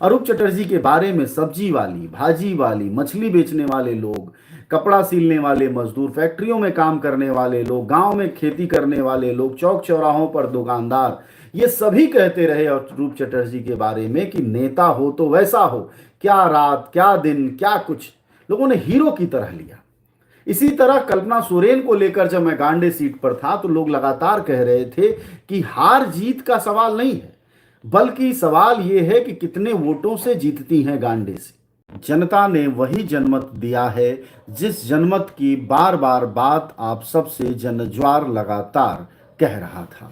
अरूप चटर्जी के बारे में सब्जी वाली, भाजी वाली, मछली बेचने वाले लोग, कपड़ा सिलने वाले मजदूर, फैक्ट्रियों में काम करने वाले लोग, गांव में खेती करने वाले लोग, चौक चौराहों पर दुकानदार, ये सभी कहते रहे अरूप चटर्जी के बारे में कि नेता हो तो वैसा हो, क्या रात क्या दिन क्या कुछ। लोगों ने हीरो की तरह लिया। इसी तरह कल्पना सोरेन को लेकर जब मैं गांडे सीट पर था तो लोग लगातार कह रहे थे कि हार जीत का सवाल नहीं है, बल्कि सवाल यह है कि कितने वोटों से जीतती हैं गांडे से। जनता ने वही जनमत दिया है जिस जनमत की बार बार बात आप सबसे जनज्वार लगातार कह रहा था।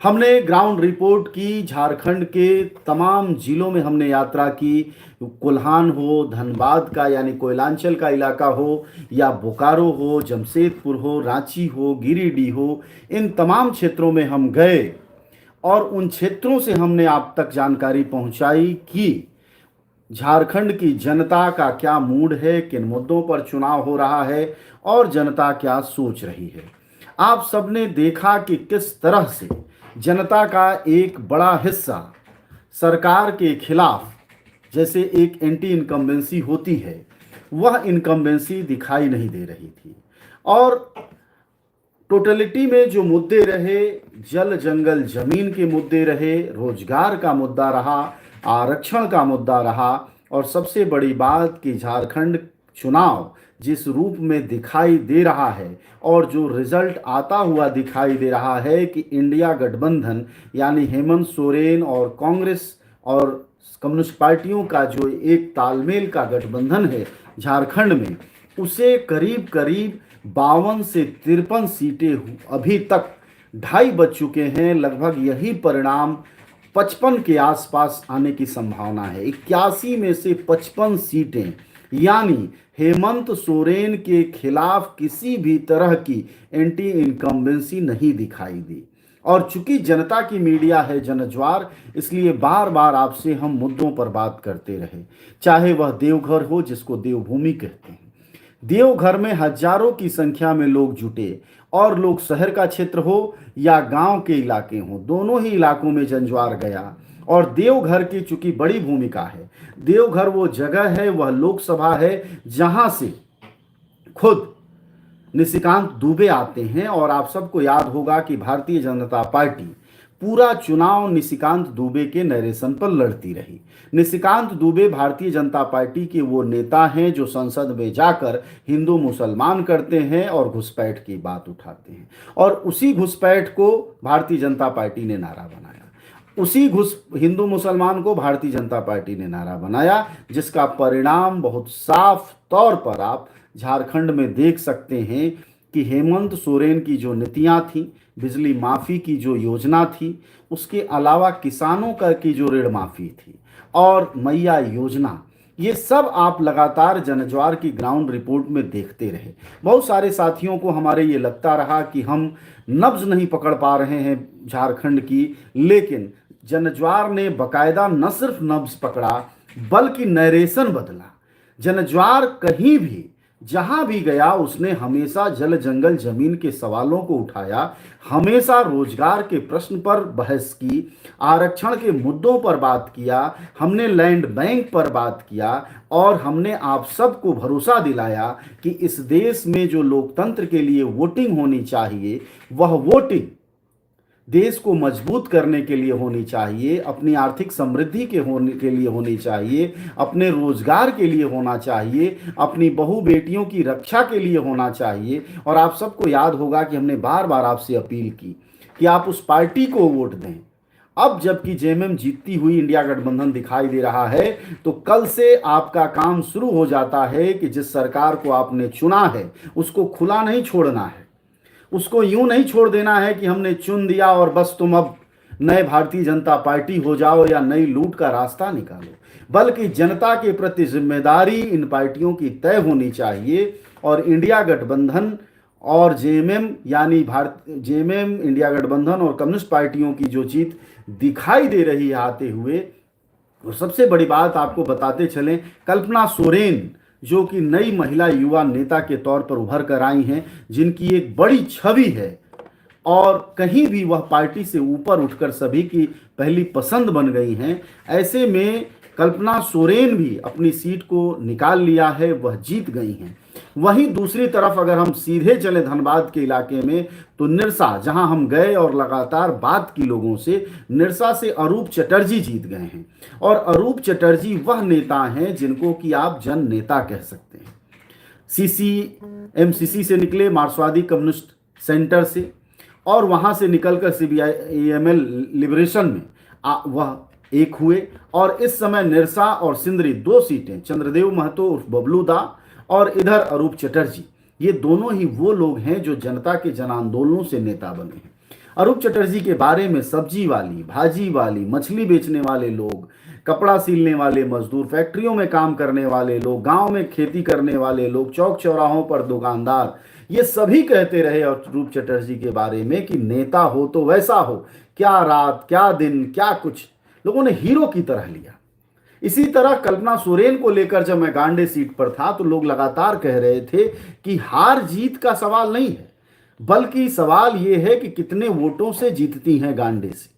हमने ग्राउंड रिपोर्ट की, झारखंड के तमाम जिलों में हमने यात्रा की। कोल्हान हो, धनबाद का यानी कोयलांचल का इलाका हो, या बोकारो हो, जमशेदपुर हो, रांची हो, गिरिडीह हो, इन तमाम क्षेत्रों में हम गए और उन क्षेत्रों से हमने आप तक जानकारी पहुंचाई कि झारखंड की जनता का क्या मूड है, किन मुद्दों पर चुनाव हो रहा है और जनता क्या सोच रही है। आप सबने देखा कि किस तरह से जनता का एक बड़ा हिस्सा सरकार के खिलाफ, जैसे एक एंटी इनकम्बेंसी होती है, वह इनकम्बेंसी दिखाई नहीं दे रही थी। और टोटलिटी में जो मुद्दे रहे, जल जंगल जमीन के मुद्दे रहे, रोजगार का मुद्दा रहा, आरक्षण का मुद्दा रहा, और सबसे बड़ी बात कि झारखंड चुनाव जिस रूप में दिखाई दे रहा है और जो रिजल्ट आता हुआ दिखाई दे रहा है कि इंडिया गठबंधन यानी हेमंत सोरेन और कांग्रेस और कम्युनिस्ट पार्टियों का जो एक तालमेल का गठबंधन है झारखंड में, उसे करीब करीब 52 से 53 सीटें अभी तक 2.5 बज चुके हैं। लगभग यही परिणाम 55 के आसपास आने की संभावना है। 81 में से 55 सीटें, यानी हेमंत सोरेन के खिलाफ किसी भी तरह की एंटी इनकम्बेंसी नहीं दिखाई दी। और चूंकि जनता की मीडिया है जनज्वार, इसलिए बार बार आपसे हम मुद्दों पर बात करते रहे, चाहे वह देवघर हो जिसको देवभूमि कहते हैं। देवघर में हजारों की संख्या में लोग जुटे, और लोग शहर का क्षेत्र हो या गांव के इलाके हो, दोनों ही इलाकों में जनज्वार गया। और देवघर की चूंकि बड़ी भूमिका है, देवघर वो जगह है, वह लोकसभा है जहां से खुद निशिकांत दुबे आते हैं। और आप सबको याद होगा कि भारतीय जनता पार्टी पूरा चुनाव निशिकांत दुबे के नरेशन पर लड़ती रही। निशिकांत दुबे भारतीय जनता पार्टी के वो नेता हैं जो संसद में जाकर हिंदू मुसलमान करते हैं और घुसपैठ की बात उठाते हैं, और उसी घुसपैठ को भारतीय जनता पार्टी ने नारा बनाया। उसी हिंदू मुसलमान को भारतीय जनता पार्टी ने नारा बनाया, जिसका परिणाम बहुत साफ तौर पर आप झारखंड में देख सकते हैं कि हेमंत सोरेन की जो नीतियां थी, बिजली माफी की जो योजना थी, उसके अलावा किसानों का की जो ऋण माफी थी और मैया योजना, ये सब आप लगातार जनज्वार की ग्राउंड रिपोर्ट में देखते रहे। बहुत सारे साथियों को हमारे ये लगता रहा कि हम नब्ज नहीं पकड़ पा रहे हैं झारखंड की, लेकिन जनज्वार ने बकायदा न सिर्फ नब्ज पकड़ा बल्कि नरेशन बदला। जनज्वार कहीं भी जहां भी गया उसने हमेशा जल जंगल जमीन के सवालों को उठाया, हमेशा रोजगार के प्रश्न पर बहस की, आरक्षण के मुद्दों पर बात किया, हमने लैंड बैंक पर बात किया, और हमने आप सबको भरोसा दिलाया कि इस देश में जो लोकतंत्र के लिए वोटिंग होनी चाहिए, वह वोटिंग देश को मजबूत करने के लिए होनी चाहिए, अपनी आर्थिक समृद्धि के लिए होनी चाहिए, अपने रोजगार के लिए होना चाहिए, अपनी बहु बेटियों की रक्षा के लिए होना चाहिए। और आप सबको याद होगा कि हमने बार बार आपसे अपील की कि आप उस पार्टी को वोट दें। अब जबकि जेएमएम जीतती हुई इंडिया गठबंधन दिखाई दे रहा है, तो कल से आपका काम शुरू हो जाता है कि जिस सरकार को आपने चुना है उसको खुला नहीं छोड़ना है, उसको यूं नहीं छोड़ देना है कि हमने चुन दिया और बस तुम अब नए भारतीय जनता पार्टी हो जाओ या नई लूट का रास्ता निकालो, बल्कि जनता के प्रति जिम्मेदारी इन पार्टियों की तय होनी चाहिए। और इंडिया गठबंधन और जेएमएम यानी जेएमएम, इंडिया गठबंधन और कम्युनिस्ट पार्टियों की जो जीत दिखाई दे रही है आते हुए, और सबसे बड़ी बात आपको बताते चलें, कल्पना सोरेन जो कि नई महिला युवा नेता के तौर पर उभर कर आई हैं, जिनकी एक बड़ी छवि है और कहीं भी वह पार्टी से ऊपर उठकर सभी की पहली पसंद बन गई हैं। ऐसे में कल्पना सोरेन भी अपनी सीट को निकाल लिया है, वह जीत गई हैं। वहीं दूसरी तरफ अगर हम सीधे चले धनबाद के इलाके में, तो निरसा, जहां हम गए और लगातार बात की लोगों से, निरसा से अरूप चटर्जी जीत गए हैं। और अरूप चटर्जी वह नेता हैं जिनको कि आप जन नेता कह सकते हैं। एमसीसी से निकले, मार्क्सवादी कम्युनिस्ट सेंटर से, और वहां से निकलकर सीबीआईएमएल लिबरेशन में वह एक हुए। और इस समय निरसा और सिंदरी 2 सीटें, चंद्रदेव महतो उर्फ बबलू दा और इधर अरूप चटर्जी, ये दोनों ही वो लोग हैं जो जनता के जन आंदोलनों से नेता बने हैं। अरूप चटर्जी के बारे में सब्जी वाली, भाजी वाली, मछली बेचने वाले लोग, कपड़ा सीलने वाले मजदूर, फैक्ट्रियों में काम करने वाले लोग, गांव में खेती करने वाले लोग, चौक चौराहों पर दुकानदार, ये सभी कहते रहे अरूप चटर्जी के बारे में कि नेता हो तो वैसा हो, क्या रात क्या दिन क्या कुछ, लोगों ने हीरो की तरह लिया। इसी तरह कल्पना सोरेन को लेकर जब मैं गांडे सीट पर था तो लोग लगातार कह रहे थे कि हार जीत का सवाल नहीं है, बल्कि सवाल यह है कि कितने वोटों से जीतती हैं गांडे से।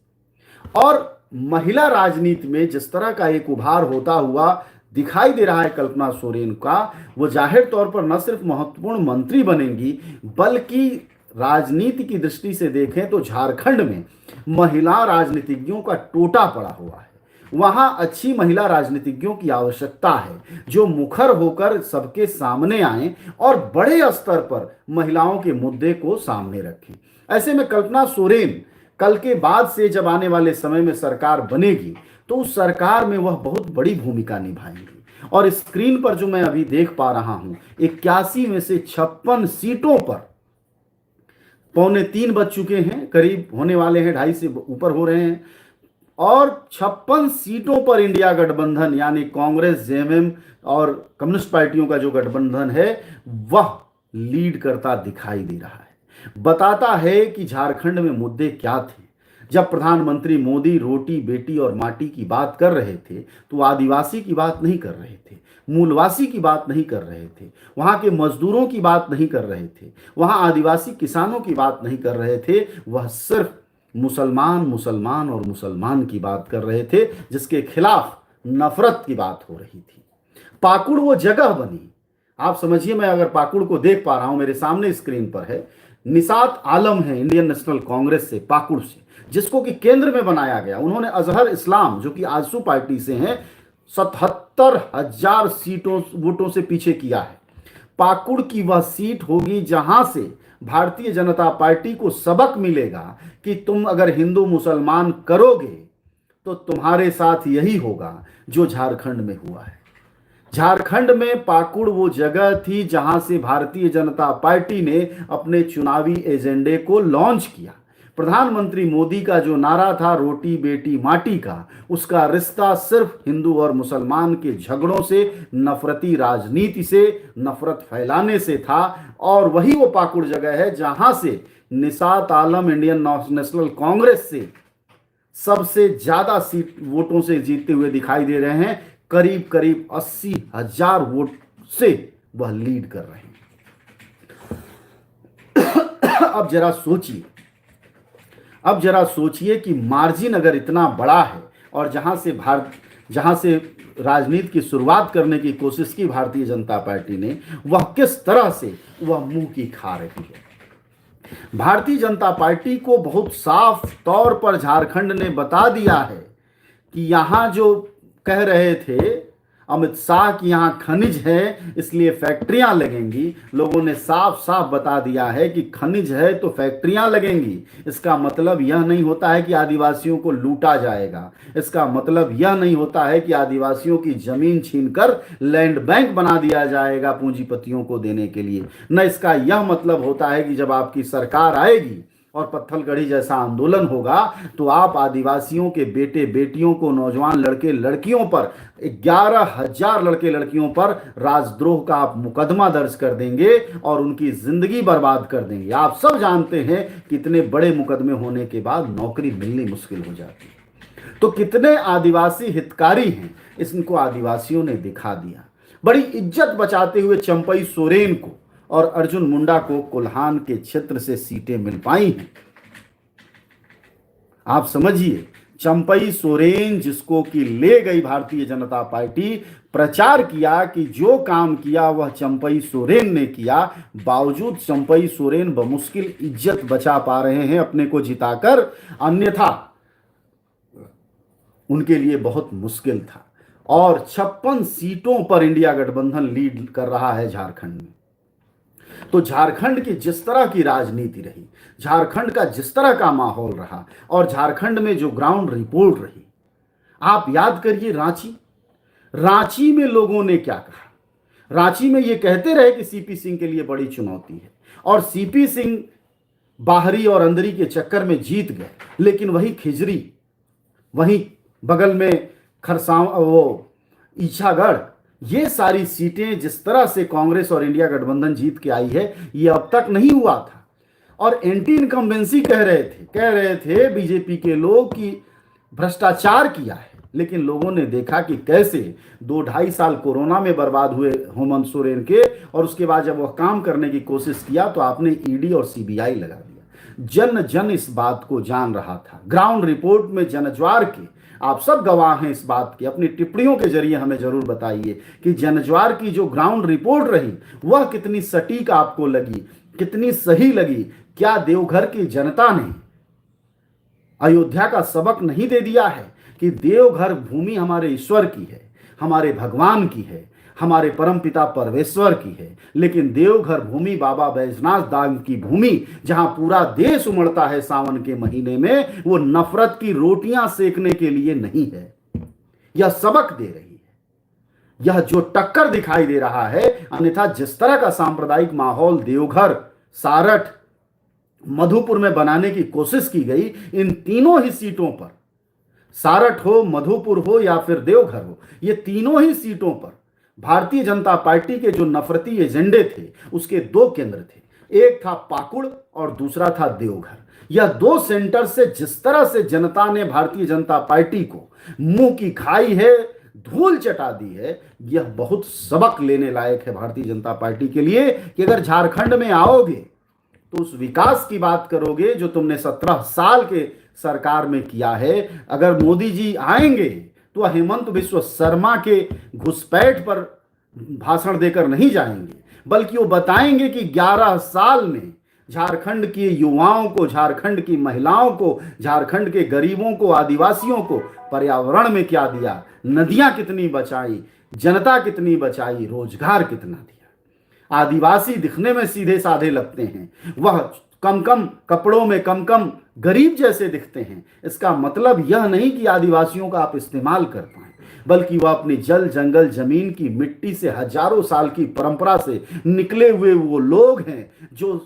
और महिला राजनीति में जिस तरह का एक उभार होता हुआ दिखाई दे रहा है कल्पना सोरेन का, वो जाहिर तौर पर न सिर्फ महत्वपूर्ण मंत्री बनेंगी, बल्कि राजनीति की दृष्टि से देखें तो झारखंड में महिला राजनीतिज्ञों का टोटा पड़ा हुआ है। वहां अच्छी महिला राजनीतिज्ञों की आवश्यकता है जो मुखर होकर सबके सामने आए और बड़े स्तर पर महिलाओं के मुद्दे को सामने रखें। ऐसे में कल्पना सोरेन कल के बाद से जब आने वाले समय में सरकार बनेगी तो उस सरकार में वह बहुत बड़ी भूमिका निभाएंगी। और स्क्रीन पर जो मैं अभी देख पा रहा हूं, 81 में से 56 सीटों पर 2:45 बज चुके हैं, करीब होने वाले हैं, 2:30 से ऊपर हो रहे हैं, और 56 सीटों पर इंडिया गठबंधन यानी कांग्रेस, जेएमएम और कम्युनिस्ट पार्टियों का जो गठबंधन है वह लीड करता दिखाई दे रहा है। बताता है कि झारखंड में मुद्दे क्या थे। जब प्रधानमंत्री मोदी रोटी बेटी और माटी की बात कर रहे थे तो आदिवासी की बात नहीं कर रहे थे, मूलवासी की बात नहीं कर रहे थे, वहां के मजदूरों की बात नहीं कर रहे थे, वहां आदिवासी किसानों की बात नहीं कर रहे थे, वह सिर्फ मुसलमान मुसलमान और मुसलमान की बात कर रहे थे, जिसके खिलाफ नफरत की बात हो रही थी। पाकुड़ वो जगह बनी, आप समझिए, मैं अगर पाकुड़ को देख पा रहा हूं, मेरे सामने स्क्रीन पर है, निसात आलम है इंडियन नेशनल कांग्रेस से, पाकुड़ से, जिसको कि केंद्र में बनाया गया। उन्होंने अजहर इस्लाम जो कि आजसू पार्टी से हैं 77,000 वोटों से पीछे किया है। पाकुड़ की वह सीट होगी जहां से भारतीय जनता पार्टी को सबक मिलेगा कि तुम अगर हिंदू मुसलमान करोगे तो तुम्हारे साथ यही होगा जो झारखंड में हुआ है। झारखंड में पाकुड़ वो जगह थी जहां से भारतीय जनता पार्टी ने अपने चुनावी एजेंडे को लॉन्च किया। प्रधानमंत्री मोदी का जो नारा था रोटी बेटी माटी का, उसका रिश्ता सिर्फ हिंदू और मुसलमान के झगड़ों से, नफरती राजनीति से, नफरत फैलाने से था। और वही वो पाकुड़ जगह है जहां से निसात आलम इंडियन नेशनल कांग्रेस से सबसे ज्यादा सीट वोटों से जीतते हुए दिखाई दे रहे हैं। करीब करीब 80,000 वोट से वह लीड कर रहे हैं। अब जरा सोचिए कि मार्जिन अगर इतना बड़ा है और जहां से राजनीति की शुरुआत करने की कोशिश की भारतीय जनता पार्टी ने, वह किस तरह से वह मुंह की खा रही है। भारतीय जनता पार्टी को बहुत साफ तौर पर झारखंड ने बता दिया है कि यहां जो कह रहे थे अमित शाह कि यहां खनिज है इसलिए फैक्ट्रियां लगेंगी, लोगों ने साफ साफ बता दिया है कि खनिज है तो फैक्ट्रियां लगेंगी। इसका मतलब यह नहीं होता है कि आदिवासियों को लूटा जाएगा, इसका मतलब यह नहीं होता है कि आदिवासियों की जमीन छीनकर लैंड बैंक बना दिया जाएगा पूंजीपतियों को देने के लिए। न इसका यह मतलब होता है कि जब आपकी सरकार आएगी और पत्थलगढ़ी जैसा आंदोलन होगा तो आप आदिवासियों के बेटे बेटियों को, नौजवान लड़के लड़कियों पर, 11,000 लड़के लड़कियों पर राजद्रोह का आप मुकदमा दर्ज कर देंगे और उनकी जिंदगी बर्बाद कर देंगे। आप सब जानते हैं कितने बड़े मुकदमे होने के बाद नौकरी मिलनी मुश्किल हो जाती है। तो कितने आदिवासी हितकारी हैं, इसको आदिवासियों ने दिखा दिया। बड़ी इज्जत बचाते हुए चंपई सोरेन को और अर्जुन मुंडा को कोल्हान के क्षेत्र से सीटें मिल पाई हैं। आप समझिए, चंपई सोरेन जिसको कि ले गई भारतीय जनता पार्टी, प्रचार किया कि जो काम किया वह चंपई सोरेन ने किया, बावजूद चंपई सोरेन बमुश्किल इज्जत बचा पा रहे हैं अपने को जिताकर, अन्यथा उनके लिए बहुत मुश्किल था। और 56 सीटों पर इंडिया गठबंधन लीड कर रहा है झारखंड में। तो झारखंड की जिस तरह की राजनीति रही, झारखंड का जिस तरह का माहौल रहा और झारखंड में जो ग्राउंड रिपोर्ट रही, आप याद करिए रांची में लोगों ने क्या कहा। रांची में ये कहते रहे कि सीपी सिंह के लिए बड़ी चुनौती है, और सीपी सिंह बाहरी और अंदरी के चक्कर में जीत गए, लेकिन वही खिजरी, वही बगल में खरसांव, वो ईछागढ़, ये सारी सीटें जिस तरह से कांग्रेस और इंडिया गठबंधन जीत के आई है, ये अब तक नहीं हुआ था। और एंटी इनकम्बेंसी कह रहे थे बीजेपी के लोग कि भ्रष्टाचार किया है, लेकिन लोगों ने देखा कि कैसे 2-2.5 साल कोरोना में बर्बाद हुए हेमंत सोरेन के, और उसके बाद जब वह काम करने की कोशिश किया तो आपने ईडी और सीबीआई लगा दिया। जन जन इस बात को जान रहा था। ग्राउंड रिपोर्ट में जनज्वार के आप सब गवाह हैं इस बात की। अपनी टिप्पणियों के जरिए हमें जरूर बताइए कि जनज्वार की जो ग्राउंड रिपोर्ट रही वह कितनी सटीक आपको लगी, कितनी सही लगी। क्या देवघर की जनता ने अयोध्या का सबक नहीं दे दिया है कि देवघर भूमि हमारे ईश्वर की है, हमारे भगवान की है, हमारे परमपिता परमेश्वर की है, लेकिन देवघर भूमि बाबा बैजनाथ धाम की भूमि, जहां पूरा देश उमड़ता है सावन के महीने में, वो नफरत की रोटियां सेकने के लिए नहीं है। यह सबक दे रही है, यह जो टक्कर दिखाई दे रहा है। अन्यथा जिस तरह का सांप्रदायिक माहौल देवघर, सारठ, मधुपुर में बनाने की कोशिश की गई, इन तीनों ही सीटों पर, सारठ हो, मधुपुर हो या फिर देवघर हो, ये तीनों ही सीटों पर भारतीय जनता पार्टी के जो नफरती एजेंडे थे उसके 2 केंद्र थे। एक था पाकुड़ और दूसरा था देवघर। यह 2 सेंटर से जिस तरह से जनता ने भारतीय जनता पार्टी को मुंह की खाई है, धूल चटा दी है, यह बहुत सबक लेने लायक है भारतीय जनता पार्टी के लिए कि अगर झारखंड में आओगे तो उस विकास की बात करोगे जो तुमने 17 साल के सरकार में किया है। अगर मोदी जी आएंगे तो हेमंत बिस्व शर्मा के घुसपैठ पर भाषण देकर नहीं जाएंगे, बल्कि वो बताएंगे कि 11 साल में झारखंड के युवाओं को, झारखंड की महिलाओं को, झारखंड के गरीबों को, आदिवासियों को पर्यावरण में क्या दिया, नदियां कितनी बचाई, जनता कितनी बचाई, रोजगार कितना दिया। आदिवासी दिखने में सीधे साधे लगते हैं, वह कम कपड़ों में कम गरीब जैसे दिखते हैं। इसका मतलब यह नहीं कि आदिवासियों का आप इस्तेमाल कर पाएं, बल्कि वह अपनी जल जंगल जमीन की मिट्टी से हजारों साल की परंपरा से निकले हुए वो लोग हैं जो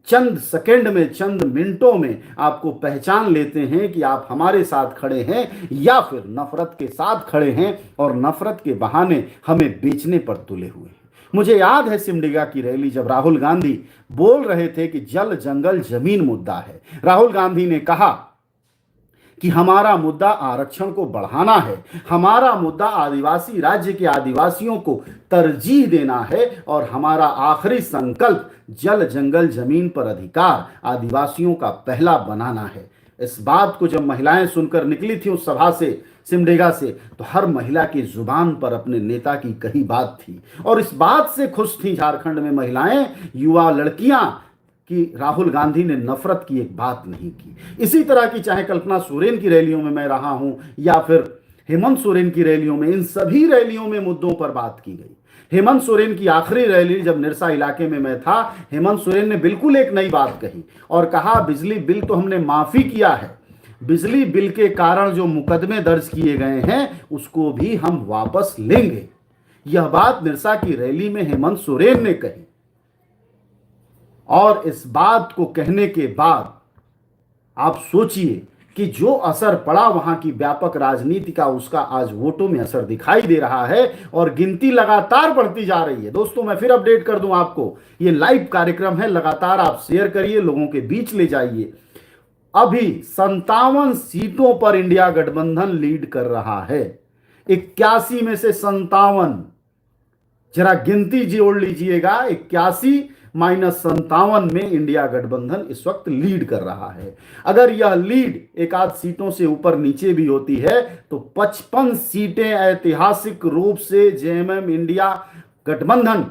चंद सेकंड में, चंद मिनटों में आपको पहचान लेते हैं कि आप हमारे साथ खड़े हैं या फिर नफरत के साथ खड़े हैं और नफरत के बहाने हमें बेचने पर तुले हुए हैं। मुझे याद है सिमडेगा की रैली, जब राहुल गांधी बोल रहे थे कि जल जंगल जमीन मुद्दा है। राहुल गांधी ने कहा कि हमारा मुद्दा आरक्षण को बढ़ाना है, हमारा मुद्दा आदिवासी राज्य के आदिवासियों को तरजीह देना है, और हमारा आखिरी संकल्प जल जंगल जमीन पर अधिकार आदिवासियों का पहला बनाना है। इस बात को जब महिलाएं सुनकर निकली थी उस सभा से, सिमडेगा से, तो हर महिला की जुबान पर अपने नेता की कही बात थी, और इस बात से खुश थी झारखंड में महिलाएं, युवा लड़कियां, कि राहुल गांधी ने नफरत की एक बात नहीं की। इसी तरह की चाहे कल्पना सोरेन की रैलियों में मैं रहा हूं या फिर हेमंत सोरेन की रैलियों में, इन सभी रैलियों में मुद्दों पर बात की गई। हेमंत सोरेन की आखिरी रैली जब निरसा इलाके में मैं था, हेमंत सोरेन ने बिल्कुल एक नई बात कही और कहा, बिजली बिल तो हमने माफी किया है, बिजली बिल के कारण जो मुकदमे दर्ज किए गए हैं उसको भी हम वापस लेंगे। यह बात निरसा की रैली में हेमंत सोरेन ने कही, और इस बात को कहने के बाद आप सोचिए कि जो असर पड़ा वहां की व्यापक राजनीति का, उसका आज वोटों में असर दिखाई दे रहा है और गिनती लगातार बढ़ती जा रही है। दोस्तों, मैं फिर अपडेट कर दूं आपको, ये लाइव कार्यक्रम है, लगातार आप शेयर करिए, लोगों के बीच ले जाइए। अभी 57 सीटों पर इंडिया गठबंधन लीड कर रहा है। 81 में से 57, जरा गिनती जोड़ लीजिएगा, 81 -57 में इंडिया गठबंधन इस वक्त लीड कर रहा है। अगर यह लीड एक आध सीटों से ऊपर नीचे भी होती है तो 55 सीटें ऐतिहासिक रूप से जेएमएम इंडिया गठबंधन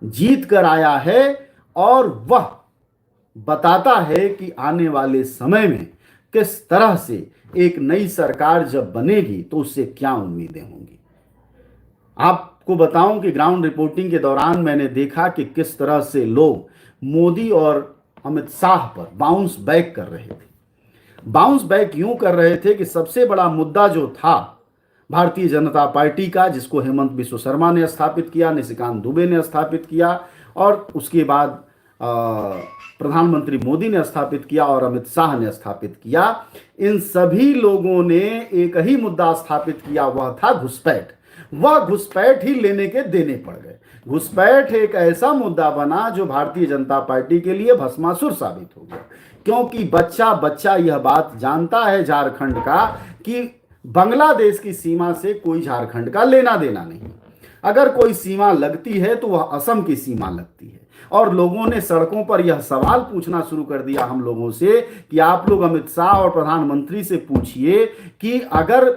जीत कर आया है, और वह बताता है कि आने वाले समय में किस तरह से एक नई सरकार जब बनेगी तो उससे क्या उम्मीदें होंगी। आपको बताऊं कि ग्राउंड रिपोर्टिंग के दौरान मैंने देखा कि किस तरह से लोग मोदी और अमित शाह पर बाउंस बैक कर रहे थे। बाउंस बैक यूं कर रहे थे कि सबसे बड़ा मुद्दा जो था भारतीय जनता पार्टी का, जिसको हेमंत बिस्व शर्मा ने स्थापित किया, निशिकांत दुबे ने स्थापित किया, और उसके बाद प्रधानमंत्री मोदी ने स्थापित किया और अमित शाह ने स्थापित किया, इन सभी लोगों ने एक ही मुद्दा स्थापित किया, वह था घुसपैठ। वह घुसपैठ ही लेने के देने पड़ गए। घुसपैठ एक ऐसा मुद्दा बना जो भारतीय जनता पार्टी के लिए भस्मासुर साबित हो गया, क्योंकि बच्चा बच्चा यह बात जानता है झारखंड का कि बांग्लादेश की सीमा से कोई झारखंड का लेना देना नहीं। अगर कोई सीमा लगती है तो वह असम की सीमा लगती है। और लोगों ने सड़कों पर यह सवाल पूछना शुरू कर दिया हम लोगों से कि आप लोग अमित शाह और प्रधानमंत्री से पूछिए कि अगर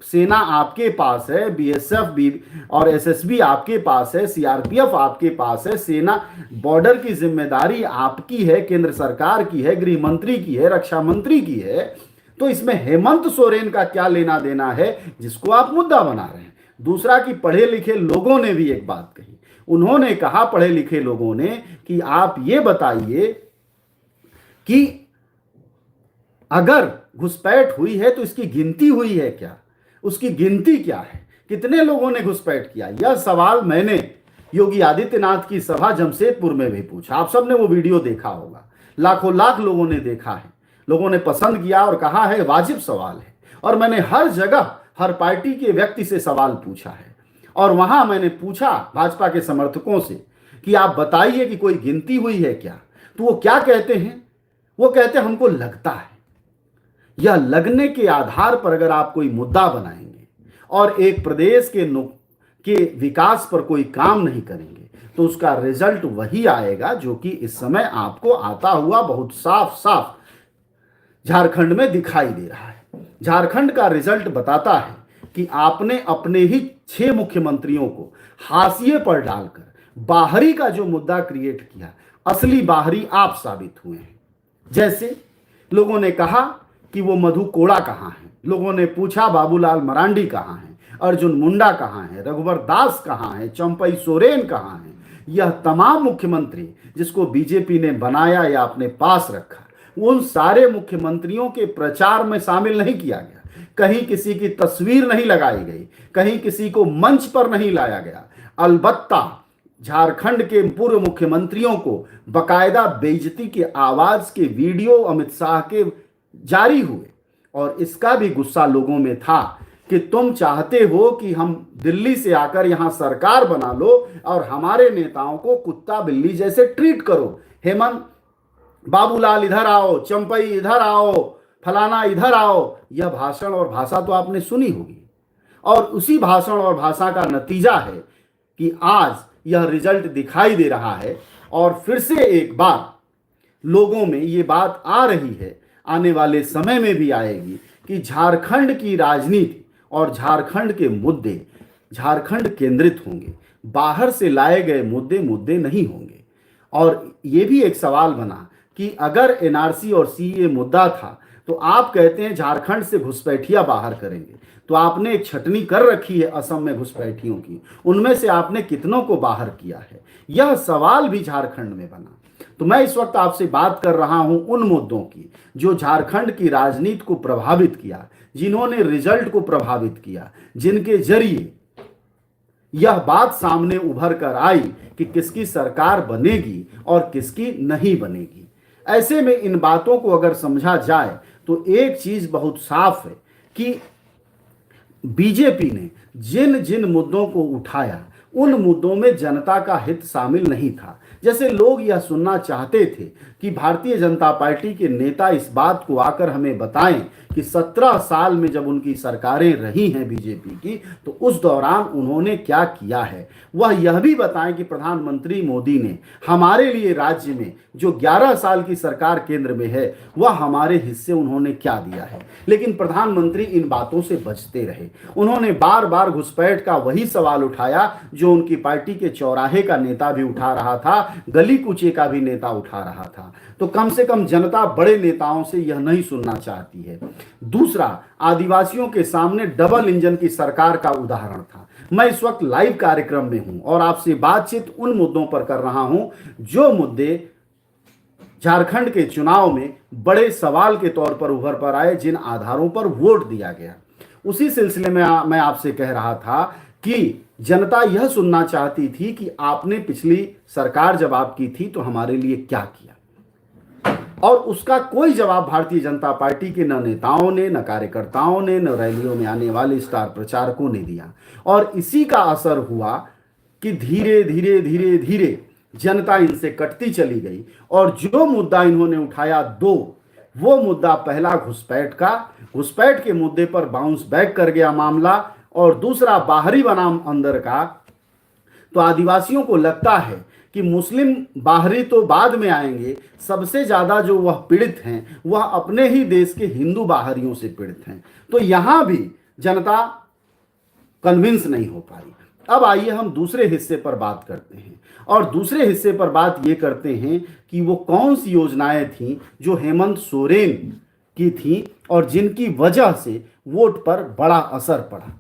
सेना आपके पास है, बीएसएफ भी और एसएसबी आपके पास है, सीआरपीएफ आपके पास है, सेना बॉर्डर की जिम्मेदारी आपकी है, केंद्र सरकार की है, गृह मंत्री की है, रक्षा मंत्री की है, तो इसमें हेमंत सोरेन का क्या लेना देना है जिसको आप मुद्दा बना रहे हैं। दूसरा कि पढ़े लिखे लोगों ने भी एक बात कही। उन्होंने कहा, पढ़े लिखे लोगों ने, कि आप ये बताइए कि अगर घुसपैठ हुई है तो इसकी गिनती हुई है क्या, उसकी गिनती क्या है, कितने लोगों ने घुसपैठ किया। यह सवाल मैंने योगी आदित्यनाथ की सभा जमशेदपुर में भी पूछा। आप सबने वो वीडियो देखा होगा, लाखों लाख लोगों ने देखा है, लोगों ने पसंद किया और कहा है वाजिब सवाल है। और मैंने हर जगह हर पार्टी के व्यक्ति से सवाल पूछा है, और वहां मैंने पूछा भाजपा के समर्थकों से कि आप बताइए कि कोई गिनती हुई है क्या। तो वो क्या कहते हैं, वो कहते हैं हमको लगता है। यह लगने के आधार पर अगर आप कोई मुद्दा बनाएंगे और एक प्रदेश के विकास पर कोई काम नहीं करेंगे तो उसका रिजल्ट वही आएगा जो कि इस समय आपको आता हुआ बहुत साफ साफ झारखंड में दिखाई दे रहा है। झारखंड का रिजल्ट बताता है कि आपने अपने ही 6 मुख्यमंत्रियों को हाशिए पर डालकर बाहरी का जो मुद्दा क्रिएट किया, असली बाहरी आप साबित हुए हैं। जैसे लोगों ने कहा कि वो मधु कोड़ा कहाँ है, लोगों ने पूछा बाबूलाल मरांडी कहाँ है, अर्जुन मुंडा कहाँ है, रघुवर दास कहाँ है, चंपई सोरेन कहाँ है। यह तमाम मुख्यमंत्री जिसको बीजेपी ने बनाया या अपने पास रखा, उन सारे मुख्यमंत्रियों के प्रचार में शामिल नहीं किया गया। कहीं किसी की तस्वीर नहीं लगाई गई, कहीं किसी को मंच पर नहीं लाया गया। अलबत्ता झारखंड के पूर्व मुख्यमंत्रियों को बकायदा बेइज्जती के आवाज के वीडियो अमित शाह के जारी हुए, और इसका भी गुस्सा लोगों में था कि तुम चाहते हो कि हम दिल्ली से आकर यहां सरकार बना लो और हमारे नेताओं को कुत्ता बिल्ली जैसे ट्रीट करो। हेमंत, बाबूलाल इधर आओ, चंपई इधर आओ, फलाना इधर आओ। यह भाषण और भाषा तो आपने सुनी होगी, और उसी भाषण और भाषा का नतीजा है कि आज यह रिजल्ट दिखाई दे रहा है। और फिर से एक बार लोगों में ये बात आ रही है, आने वाले समय में भी आएगी, कि झारखंड की राजनीति और झारखंड के मुद्दे झारखंड केंद्रित होंगे, बाहर से लाए गए मुद्दे नहीं होंगे। और ये भी एक सवाल बना कि अगर एनआरसी और सीए मुद्दा था तो आप कहते हैं झारखंड से घुसपैठिया बाहर करेंगे, तो आपने एक छटनी कर रखी है असम में घुसपैठियों की, उनमें से आपने कितनों को बाहर किया है। यह सवाल भी झारखंड में बना। तो मैं इस वक्त आपसे बात कर रहा हूं उन मुद्दों की जो झारखंड की राजनीति को प्रभावित किया, जिन्होंने रिजल्ट को प्रभावित किया, जिनके जरिए यह बात सामने उभर कर आई कि किसकी सरकार बनेगी और किसकी नहीं बनेगी। ऐसे में इन बातों को अगर समझा जाए तो एक चीज बहुत साफ है कि बीजेपी ने जिन जिन मुद्दों को उठाया उन मुद्दों में जनता का हित शामिल नहीं था। जैसे लोग यह सुनना चाहते थे कि भारतीय जनता पार्टी के नेता इस बात को आकर हमें बताएं कि 17 साल में जब उनकी सरकारें रही हैं बीजेपी की, तो उस दौरान उन्होंने क्या किया है। वह यह भी बताएं कि प्रधानमंत्री मोदी ने हमारे लिए राज्य में जो 11 साल की सरकार केंद्र में है, वह हमारे हिस्से उन्होंने क्या दिया है। लेकिन प्रधानमंत्री इन बातों से बचते रहे। उन्होंने बार बार घुसपैठ का वही सवाल उठाया जो उनकी पार्टी के चौराहे का नेता भी उठा रहा था, गली कूचे का भी नेता उठा रहा था। तो कम से कम जनता बड़े नेताओं से यह नहीं सुनना चाहती है। दूसरा, आदिवासियों के सामने डबल इंजन की सरकार का उदाहरण था। मैं इस वक्त लाइव कार्यक्रम में हूं और आपसे बातचीत उन मुद्दों पर कर रहा हूं जो मुद्दे झारखंड के चुनाव में बड़े सवाल के तौर पर उभर कर आए, जिन आधारों पर वोट दिया गया। उसी सिलसिले में मैं आपसे कह रहा था कि जनता यह सुनना चाहती थी कि आपने पिछली सरकार जब आपकी थी तो हमारे लिए क्या किया, और उसका कोई जवाब भारतीय जनता पार्टी के न नेताओं ने, न कार्यकर्ताओं ने, न रैलियों में आने वाले स्टार प्रचारकों ने दिया। और इसी का असर हुआ कि धीरे धीरे धीरे धीरे जनता इनसे कटती चली गई। और जो मुद्दा इन्होंने उठाया दो, वो मुद्दा पहला घुसपैठ का, घुसपैठ के मुद्दे पर बाउंस बैक कर गया मामला, और दूसरा बाहरी बनाम अंदर का। तो आदिवासियों को लगता है कि मुस्लिम बाहरी तो बाद में आएंगे, सबसे ज्यादा जो वह पीड़ित हैं वह अपने ही देश के हिंदू बाहरियों से पीड़ित हैं। तो यहां भी जनता कन्विंस नहीं हो पाई। अब आइए हम दूसरे हिस्से पर बात करते हैं, और दूसरे हिस्से पर बात ये करते हैं कि वो कौन सी योजनाएं थीं जो हेमंत सोरेन की थी और जिनकी वजह से वोट पर बड़ा असर पड़ा।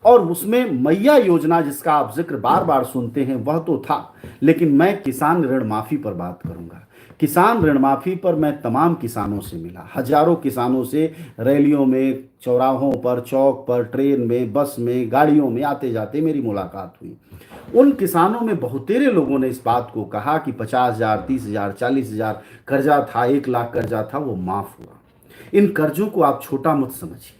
और उसमें मैया योजना जिसका आप जिक्र बार बार सुनते हैं वह तो था, लेकिन मैं किसान ऋण माफी पर बात करूंगा। किसान ऋण माफी पर मैं तमाम किसानों से मिला, हजारों किसानों से रैलियों में, चौराहों पर, चौक पर, ट्रेन में, बस में, गाड़ियों में आते जाते मेरी मुलाकात हुई। उन किसानों में बहुतेरे लोगों ने इस बात को कहा कि 50,000, 30,000, 40,000 कर्जा था, 1,00,000 कर्जा था, वो माफ हुआ। इन कर्जों को आप छोटा मत समझिए।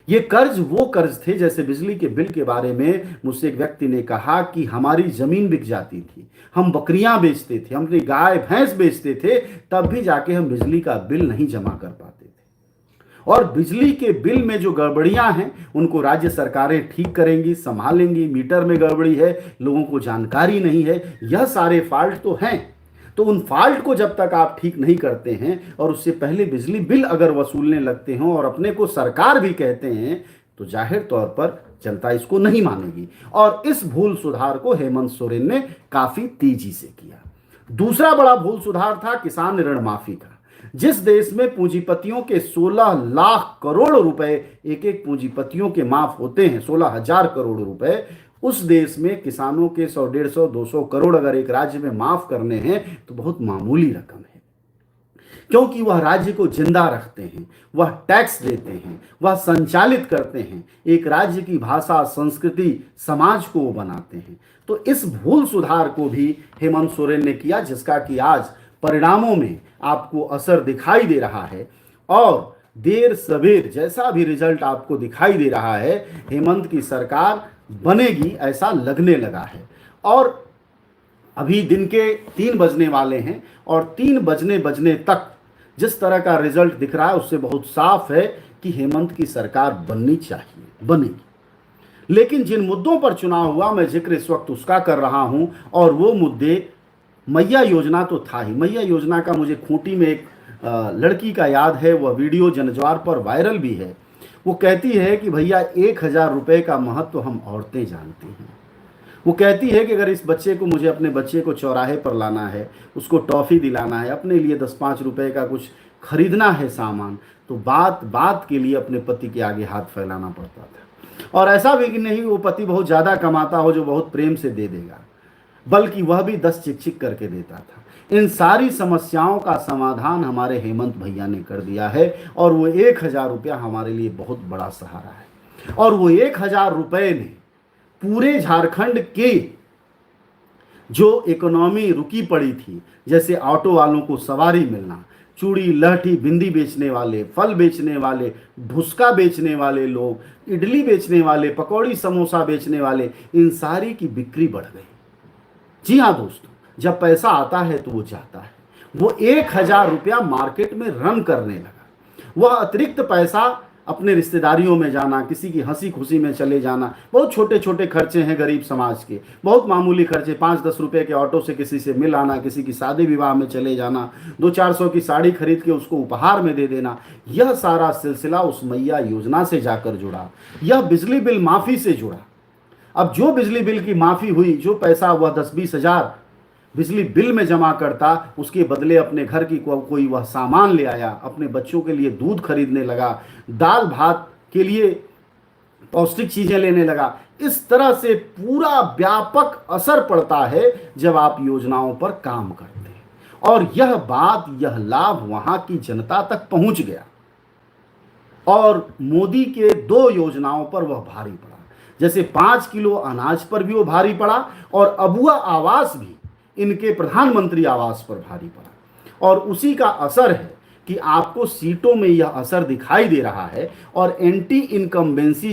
ये कर्ज वो कर्ज थे, जैसे बिजली के बिल के बारे में मुझसे एक व्यक्ति ने कहा कि हमारी जमीन बिक जाती थी, हम बकरियां बेचते थे, हम अपनी गाय भैंस बेचते थे, तब भी जाके हम बिजली का बिल नहीं जमा कर पाते थे। और बिजली के बिल में जो गड़बड़ियां हैं उनको राज्य सरकारें ठीक करेंगी, संभालेंगी। मीटर में गड़बड़ी है, लोगों को जानकारी नहीं है, यह सारे फॉल्ट तो हैं। तो उन फॉल्ट को जब तक आप ठीक नहीं करते हैं और उससे पहले बिजली बिल अगर वसूलने लगते हो और अपने को सरकार भी कहते हैं, तो जाहिर तौर पर जनता इसको नहीं मानेगी। और इस भूल सुधार को हेमंत सोरेन ने काफी तेजी से किया। दूसरा बड़ा भूल सुधार था किसान ऋण माफी का। जिस देश में पूंजीपतियों के 16 लाख करोड़ रुपए एक एक पूंजीपतियों के माफ होते हैं, 16,000 करोड़ रुपए, उस देश में किसानों के 100, 150, 200 करोड़ अगर एक राज्य में माफ करने हैं तो बहुत मामूली रकम है, क्योंकि वह राज्य को जिंदा रखते हैं, वह टैक्स देते हैं, वह संचालित करते हैं, एक राज्य की भाषा, संस्कृति, समाज को वो बनाते हैं। तो इस भूल सुधार को भी हेमंत सोरेन ने किया, जिसका कि आज परिणामों में आपको असर दिखाई दे रहा है। और देर सवेर जैसा भी रिजल्ट आपको दिखाई दे रहा है, हेमंत की सरकार बनेगी ऐसा लगने लगा है। और अभी दिन के 3 बजने वाले हैं, और 3 बजने तक जिस तरह का रिजल्ट दिख रहा है उससे बहुत साफ है कि हेमंत की सरकार बननी चाहिए, बनेगी। लेकिन जिन मुद्दों पर चुनाव हुआ, मैं जिक्र इस वक्त उसका कर रहा हूं, और वो मुद्दे, मैया योजना तो था ही। मैया योजना का मुझे खूंटी में एक लड़की का याद है, वह वीडियो जनज्वार पर वायरल भी है। वो कहती है कि भैया 1,000 रुपए का महत्व हम औरतें जानती हैं। वो कहती है कि अगर इस बच्चे को, मुझे अपने बच्चे को चौराहे पर लाना है, उसको टॉफ़ी दिलाना है, अपने लिए 10-5 रुपए का कुछ खरीदना है सामान, तो बात बात के लिए अपने पति के आगे हाथ फैलाना पड़ता था। और ऐसा भी कि नहीं वो पति बहुत ज़्यादा कमाता हो जो बहुत प्रेम से दे देगा, बल्कि वह भी 10 चिक-चिक करके देता था। इन सारी समस्याओं का समाधान हमारे हेमंत भैया ने कर दिया है, और वो 1,000 रुपया हमारे लिए बहुत बड़ा सहारा है। और वो 1,000 रुपये ने पूरे झारखंड के जो इकोनॉमी रुकी पड़ी थी, जैसे ऑटो वालों को सवारी मिलना, चूड़ी, लहठी, बिंदी बेचने वाले, फल बेचने वाले, भुसका बेचने वाले लोग, इडली बेचने वाले, पकौड़ी समोसा बेचने वाले, इन सारी की बिक्री बढ़ गई। जी हाँ दोस्तों, जब पैसा आता है तो वो जाता है। वो 1,000 रुपया मार्केट में रन करने लगा। वह अतिरिक्त पैसा अपने रिश्तेदारियों में जाना, किसी की हंसी खुशी में चले जाना, बहुत छोटे छोटे खर्चे हैं गरीब समाज के, बहुत मामूली खर्चे, 5-10 रुपए के ऑटो से किसी से मिल आना, किसी की शादी विवाह में चले जाना, 200-400 की साड़ी खरीद के उसको उपहार में दे देना, यह सारा सिलसिला उस मैया योजना से जाकर जुड़ा। यह बिजली बिल माफी से जुड़ा। अब जो बिजली बिल की माफी हुई, जो पैसा वह 10-20 हजार बिजली बिल में जमा करता, उसके बदले अपने घर की कोई वह सामान ले आया, अपने बच्चों के लिए दूध खरीदने लगा, दाल भात के लिए पौष्टिक चीजें लेने लगा। इस तरह से पूरा व्यापक असर पड़ता है जब आप योजनाओं पर काम करते हैं। और यह बात, यह लाभ वहां की जनता तक पहुंच गया और मोदी के 2 योजनाओं पर वह भारी पड़ा। जैसे 5 किलो अनाज पर भी वो भारी पड़ा और अबुआ आवास भी इनके प्रधानमंत्री आवास पर भारी पड़ा। और उसी का असर है कि आपको सीटों में यह असर दिखाई दे रहा है। और एंटी इनकम्बेंसी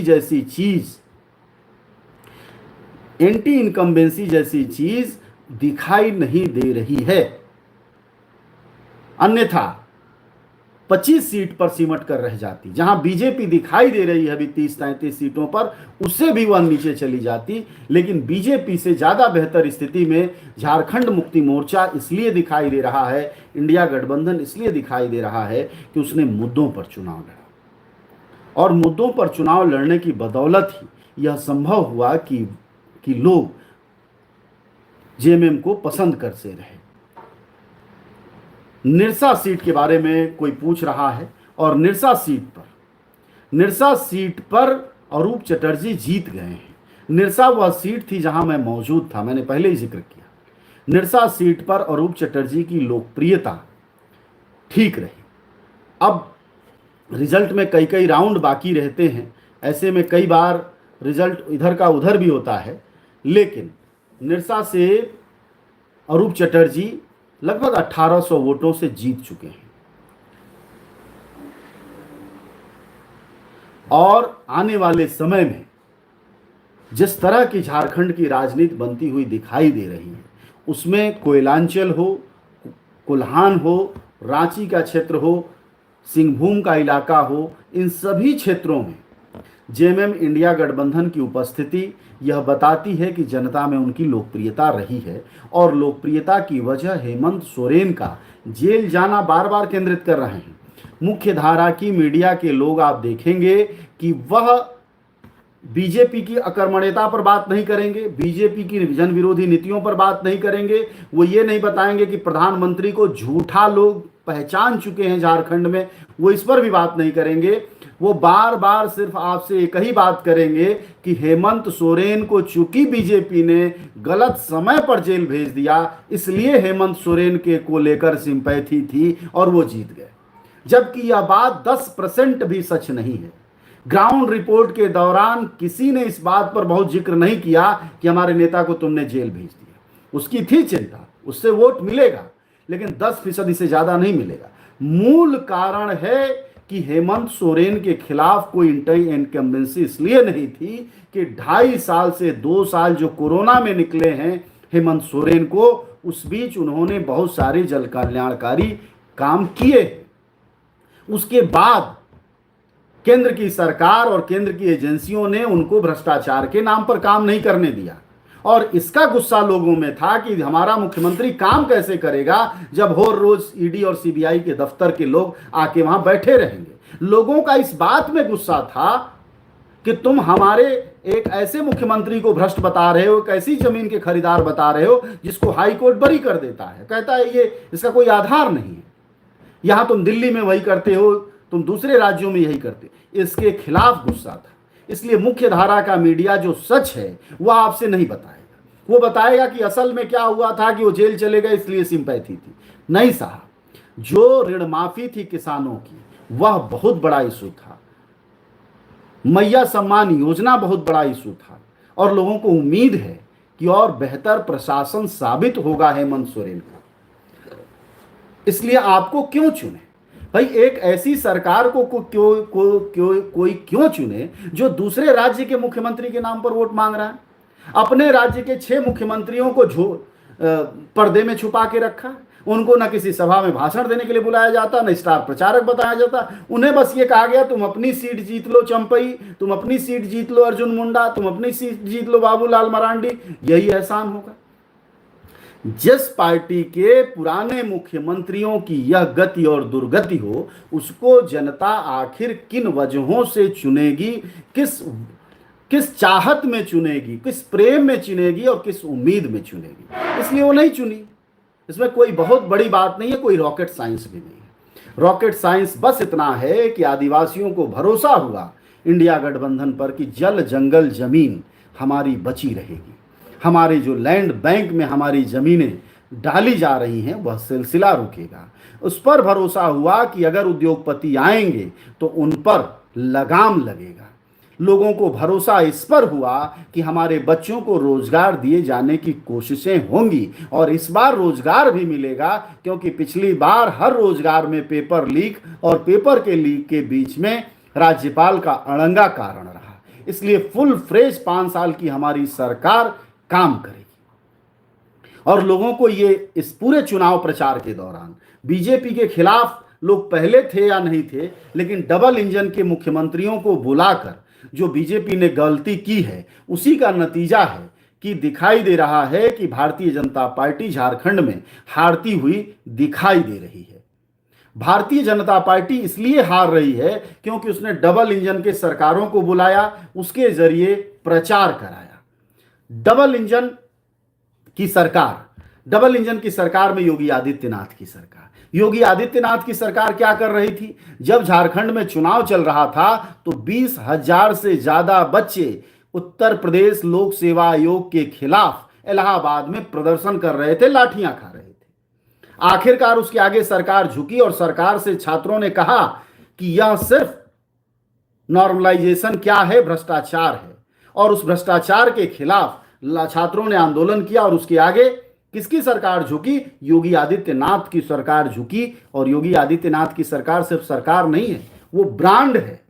जैसी चीज दिखाई नहीं दे रही है। अन्यथा 25 सीट पर सिमट कर रह जाती। जहां बीजेपी दिखाई दे रही है अभी 30-33 सीटों पर, उससे भी वह नीचे चली जाती। लेकिन बीजेपी से ज्यादा बेहतर स्थिति में झारखंड मुक्ति मोर्चा इसलिए दिखाई दे रहा है, इंडिया गठबंधन इसलिए दिखाई दे रहा है कि उसने मुद्दों पर चुनाव लड़ा। और मुद्दों पर चुनाव लड़ने की बदौलत ही यह संभव हुआ कि लोग जेएमएम को पसंद करते रहे। निरसा सीट के बारे में कोई पूछ रहा है, और निरसा सीट पर अरूप चटर्जी जीत गए हैं। निरसा वह सीट थी जहां मैं मौजूद था, मैंने पहले ही जिक्र किया। निरसा सीट पर अरूप चटर्जी की लोकप्रियता ठीक रही। अब रिजल्ट में कई राउंड बाकी रहते हैं, ऐसे में कई बार रिजल्ट इधर का उधर भी होता है, लेकिन निरसा से अरूप चटर्जी लगभग 1800 वोटों से जीत चुके हैं। और आने वाले समय में जिस तरह की झारखंड की राजनीति बनती हुई दिखाई दे रही है, उसमें कोयलांचल हो, कोल्हान हो, रांची का क्षेत्र हो, सिंहभूम का इलाका हो, इन सभी क्षेत्रों में जेएमएम इंडिया गठबंधन की उपस्थिति यह बताती है कि जनता में उनकी लोकप्रियता रही है। और लोकप्रियता की वजह हेमंत सोरेन का जेल जाना बार बार केंद्रित कर रहे हैं। मुख्य धारा की मीडिया के लोग आप देखेंगे कि वह बीजेपी की अकर्मण्यता पर बात नहीं करेंगे, बीजेपी की जन विरोधी नीतियों पर बात नहीं करेंगे। वो ये नहीं बताएंगे कि प्रधानमंत्री को झूठा लोग पहचान चुके हैं झारखंड में, वो इस पर भी बात नहीं करेंगे। वो बार बार सिर्फ आपसे एक ही बात करेंगे कि हेमंत सोरेन को चूंकि बीजेपी ने गलत समय पर जेल भेज दिया, इसलिए हेमंत सोरेन को लेकर सिंपैथी थी और वो जीत गए। जबकि यह बात 10% भी सच नहीं है। ग्राउंड रिपोर्ट के दौरान किसी ने इस बात पर बहुत जिक्र नहीं किया कि हमारे नेता को तुमने जेल भेज दिया। उसकी थी चिंता, उससे वोट मिलेगा, लेकिन 10% से ज्यादा नहीं मिलेगा। मूल कारण है कि हेमंत सोरेन के खिलाफ कोई इनकम्बेंसी इसलिए नहीं थी कि 2.5 साल से 2 साल जो कोरोना में निकले हैं हेमंत सोरेन को, उस बीच उन्होंने बहुत सारे जल कल्याणकारी काम किए। उसके बाद केंद्र की सरकार और केंद्र की एजेंसियों ने उनको भ्रष्टाचार के नाम पर काम नहीं करने दिया। और इसका गुस्सा लोगों में था कि हमारा मुख्यमंत्री काम कैसे करेगा जब हर रोज ईडी और सीबीआई के दफ्तर के लोग आके वहां बैठे रहेंगे। लोगों का इस बात में गुस्सा था कि तुम हमारे एक ऐसे मुख्यमंत्री को भ्रष्ट बता रहे हो, एक ऐसी जमीन के खरीदार बता रहे हो जिसको हाई कोर्ट बरी कर देता है, कहता है ये इसका कोई आधार नहीं है। यहां तुम दिल्ली में वही करते हो, तुम दूसरे राज्यों में यही करते। इसके खिलाफ गुस्सा था। इसलिए मुख्य धारा का मीडिया जो सच है वह आपसे नहीं बताएगा। वो बताएगा कि असल में क्या हुआ था कि वो जेल चले गए इसलिए सिंपैथी थी। नहीं साहब, जो ऋण माफी थी किसानों की वह बहुत बड़ा इशू था। मैया सम्मान योजना बहुत बड़ा इशू था। और लोगों को उम्मीद है कि और बेहतर प्रशासन साबित होगा हेमंत सोरेन का। इसलिए आपको क्यों चुने भाई? एक ऐसी सरकार को कोई क्यों चुने जो दूसरे राज्य के मुख्यमंत्री के नाम पर वोट मांग रहा है? अपने राज्य के 6 मुख्यमंत्रियों को पर्दे में छुपा के रखा, उनको ना किसी सभा में भाषण देने के लिए बुलाया जाता, न स्टार प्रचारक बताया जाता। उन्हें बस ये कहा गया तुम अपनी सीट जीत लो चंपई, तुम अपनी सीट जीत लो अर्जुन मुंडा, तुम अपनी सीट जीत लो बाबूलाल मरांडी, यही एहसान होगा। जिस पार्टी के पुराने मुख्यमंत्रियों की यह गति और दुर्गति हो, उसको जनता आखिर किन वजहों से चुनेगी, किस किस चाहत में चुनेगी, किस प्रेम में चुनेगी और किस उम्मीद में चुनेगी, इसलिए वो नहीं चुनी। इसमें कोई बहुत बड़ी बात नहीं है, कोई रॉकेट साइंस भी नहीं है। रॉकेट साइंस बस इतना है कि आदिवासियों को भरोसा हुआ इंडिया गठबंधन पर कि जल जंगल जमीन हमारी बची रहेगी, हमारे जो लैंड बैंक में हमारी जमीनें डाली जा रही हैं वह सिलसिला रुकेगा। उस पर भरोसा हुआ कि अगर उद्योगपति आएंगे तो उन पर लगाम लगेगा। लोगों को भरोसा इस पर हुआ कि हमारे बच्चों को रोजगार दिए जाने की कोशिशें होंगी, और इस बार रोजगार भी मिलेगा, क्योंकि पिछली बार हर रोजगार में पेपर लीक और पेपर के लीक के बीच में राज्यपाल का अड़ंगा कारण रहा। इसलिए फुल फ्रेश 5 साल की हमारी सरकार काम करेगी। और लोगों को ये इस पूरे चुनाव प्रचार के दौरान बीजेपी के खिलाफ लोग पहले थे या नहीं थे, लेकिन डबल इंजन के मुख्यमंत्रियों को बुलाकर जो बीजेपी ने गलती की है उसी का नतीजा है कि दिखाई दे रहा है कि भारतीय जनता पार्टी झारखंड में हारती हुई दिखाई दे रही है। भारतीय जनता पार्टी इसलिए हार रही है क्योंकि उसने डबल इंजन के सरकारों को बुलाया, उसके जरिए प्रचार कराया। डबल इंजन की सरकार में योगी आदित्यनाथ की सरकार, योगी आदित्यनाथ की सरकार क्या कर रही थी? जब झारखंड में चुनाव चल रहा था तो 20,000 से ज्यादा बच्चे उत्तर प्रदेश लोक सेवा आयोग के खिलाफ इलाहाबाद में प्रदर्शन कर रहे थे, लाठियां खा रहे थे। आखिरकार उसके आगे सरकार झुकी और सरकार से छात्रों ने कहा कि यह सिर्फ नॉर्मलाइजेशन क्या है, भ्रष्टाचार है, और उस भ्रष्टाचार के खिलाफ छात्रों ने आंदोलन किया। और उसके आगे किसकी सरकार झुकी? योगी आदित्यनाथ की सरकार झुकी। और योगी आदित्यनाथ की सरकार सिर्फ सरकार नहीं है, वो ब्रांड है।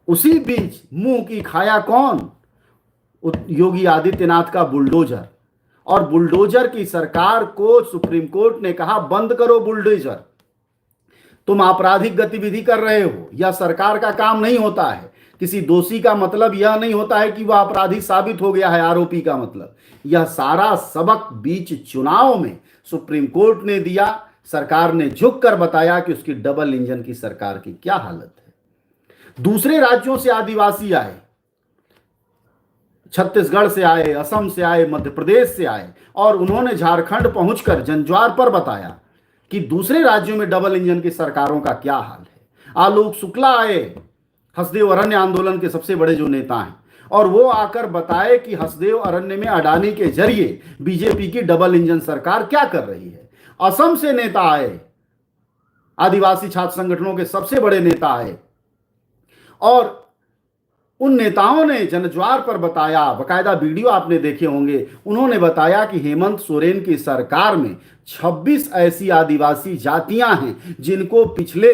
उसी बीच मुंह की खाया कौन? योगी आदित्यनाथ का बुलडोजर। और बुलडोजर की सरकार को सुप्रीम कोर्ट ने कहा बंद करो बुलडोजर, तुम आपराधिक गतिविधि कर रहे हो, यह सरकार का काम नहीं होता है। किसी दोषी का मतलब यह नहीं होता है कि वह अपराधी साबित हो गया है, आरोपी का मतलब। यह सारा सबक बीच चुनाव में सुप्रीम कोर्ट ने दिया। सरकार ने झुक कर बताया कि उसकी डबल इंजन की सरकार की क्या हालत है। दूसरे राज्यों से आदिवासी आए, छत्तीसगढ़ से आए, असम से आए, मध्य प्रदेश से आए, और उन्होंने झारखंड पहुंचकर जनज्वार पर बताया कि दूसरे राज्यों में डबल इंजन की सरकारों का क्या हाल है। आलोक शुक्ला आए, हसदेव अरण्य आंदोलन के सबसे बड़े जो नेता हैं, और वो आकर बताए कि हसदेव अरण्य में अडानी के जरिए बीजेपी की डबल इंजन सरकार क्या कर रही है। असम से नेता आए, आदिवासी छात्र संगठनों के सबसे बड़े नेता आए, और उन नेताओं ने जनज्वार पर बताया, बकायदा वीडियो आपने देखे होंगे, उन्होंने बताया कि हेमंत सोरेन की सरकार में 26 ऐसी आदिवासी जातियां हैं जिनको पिछले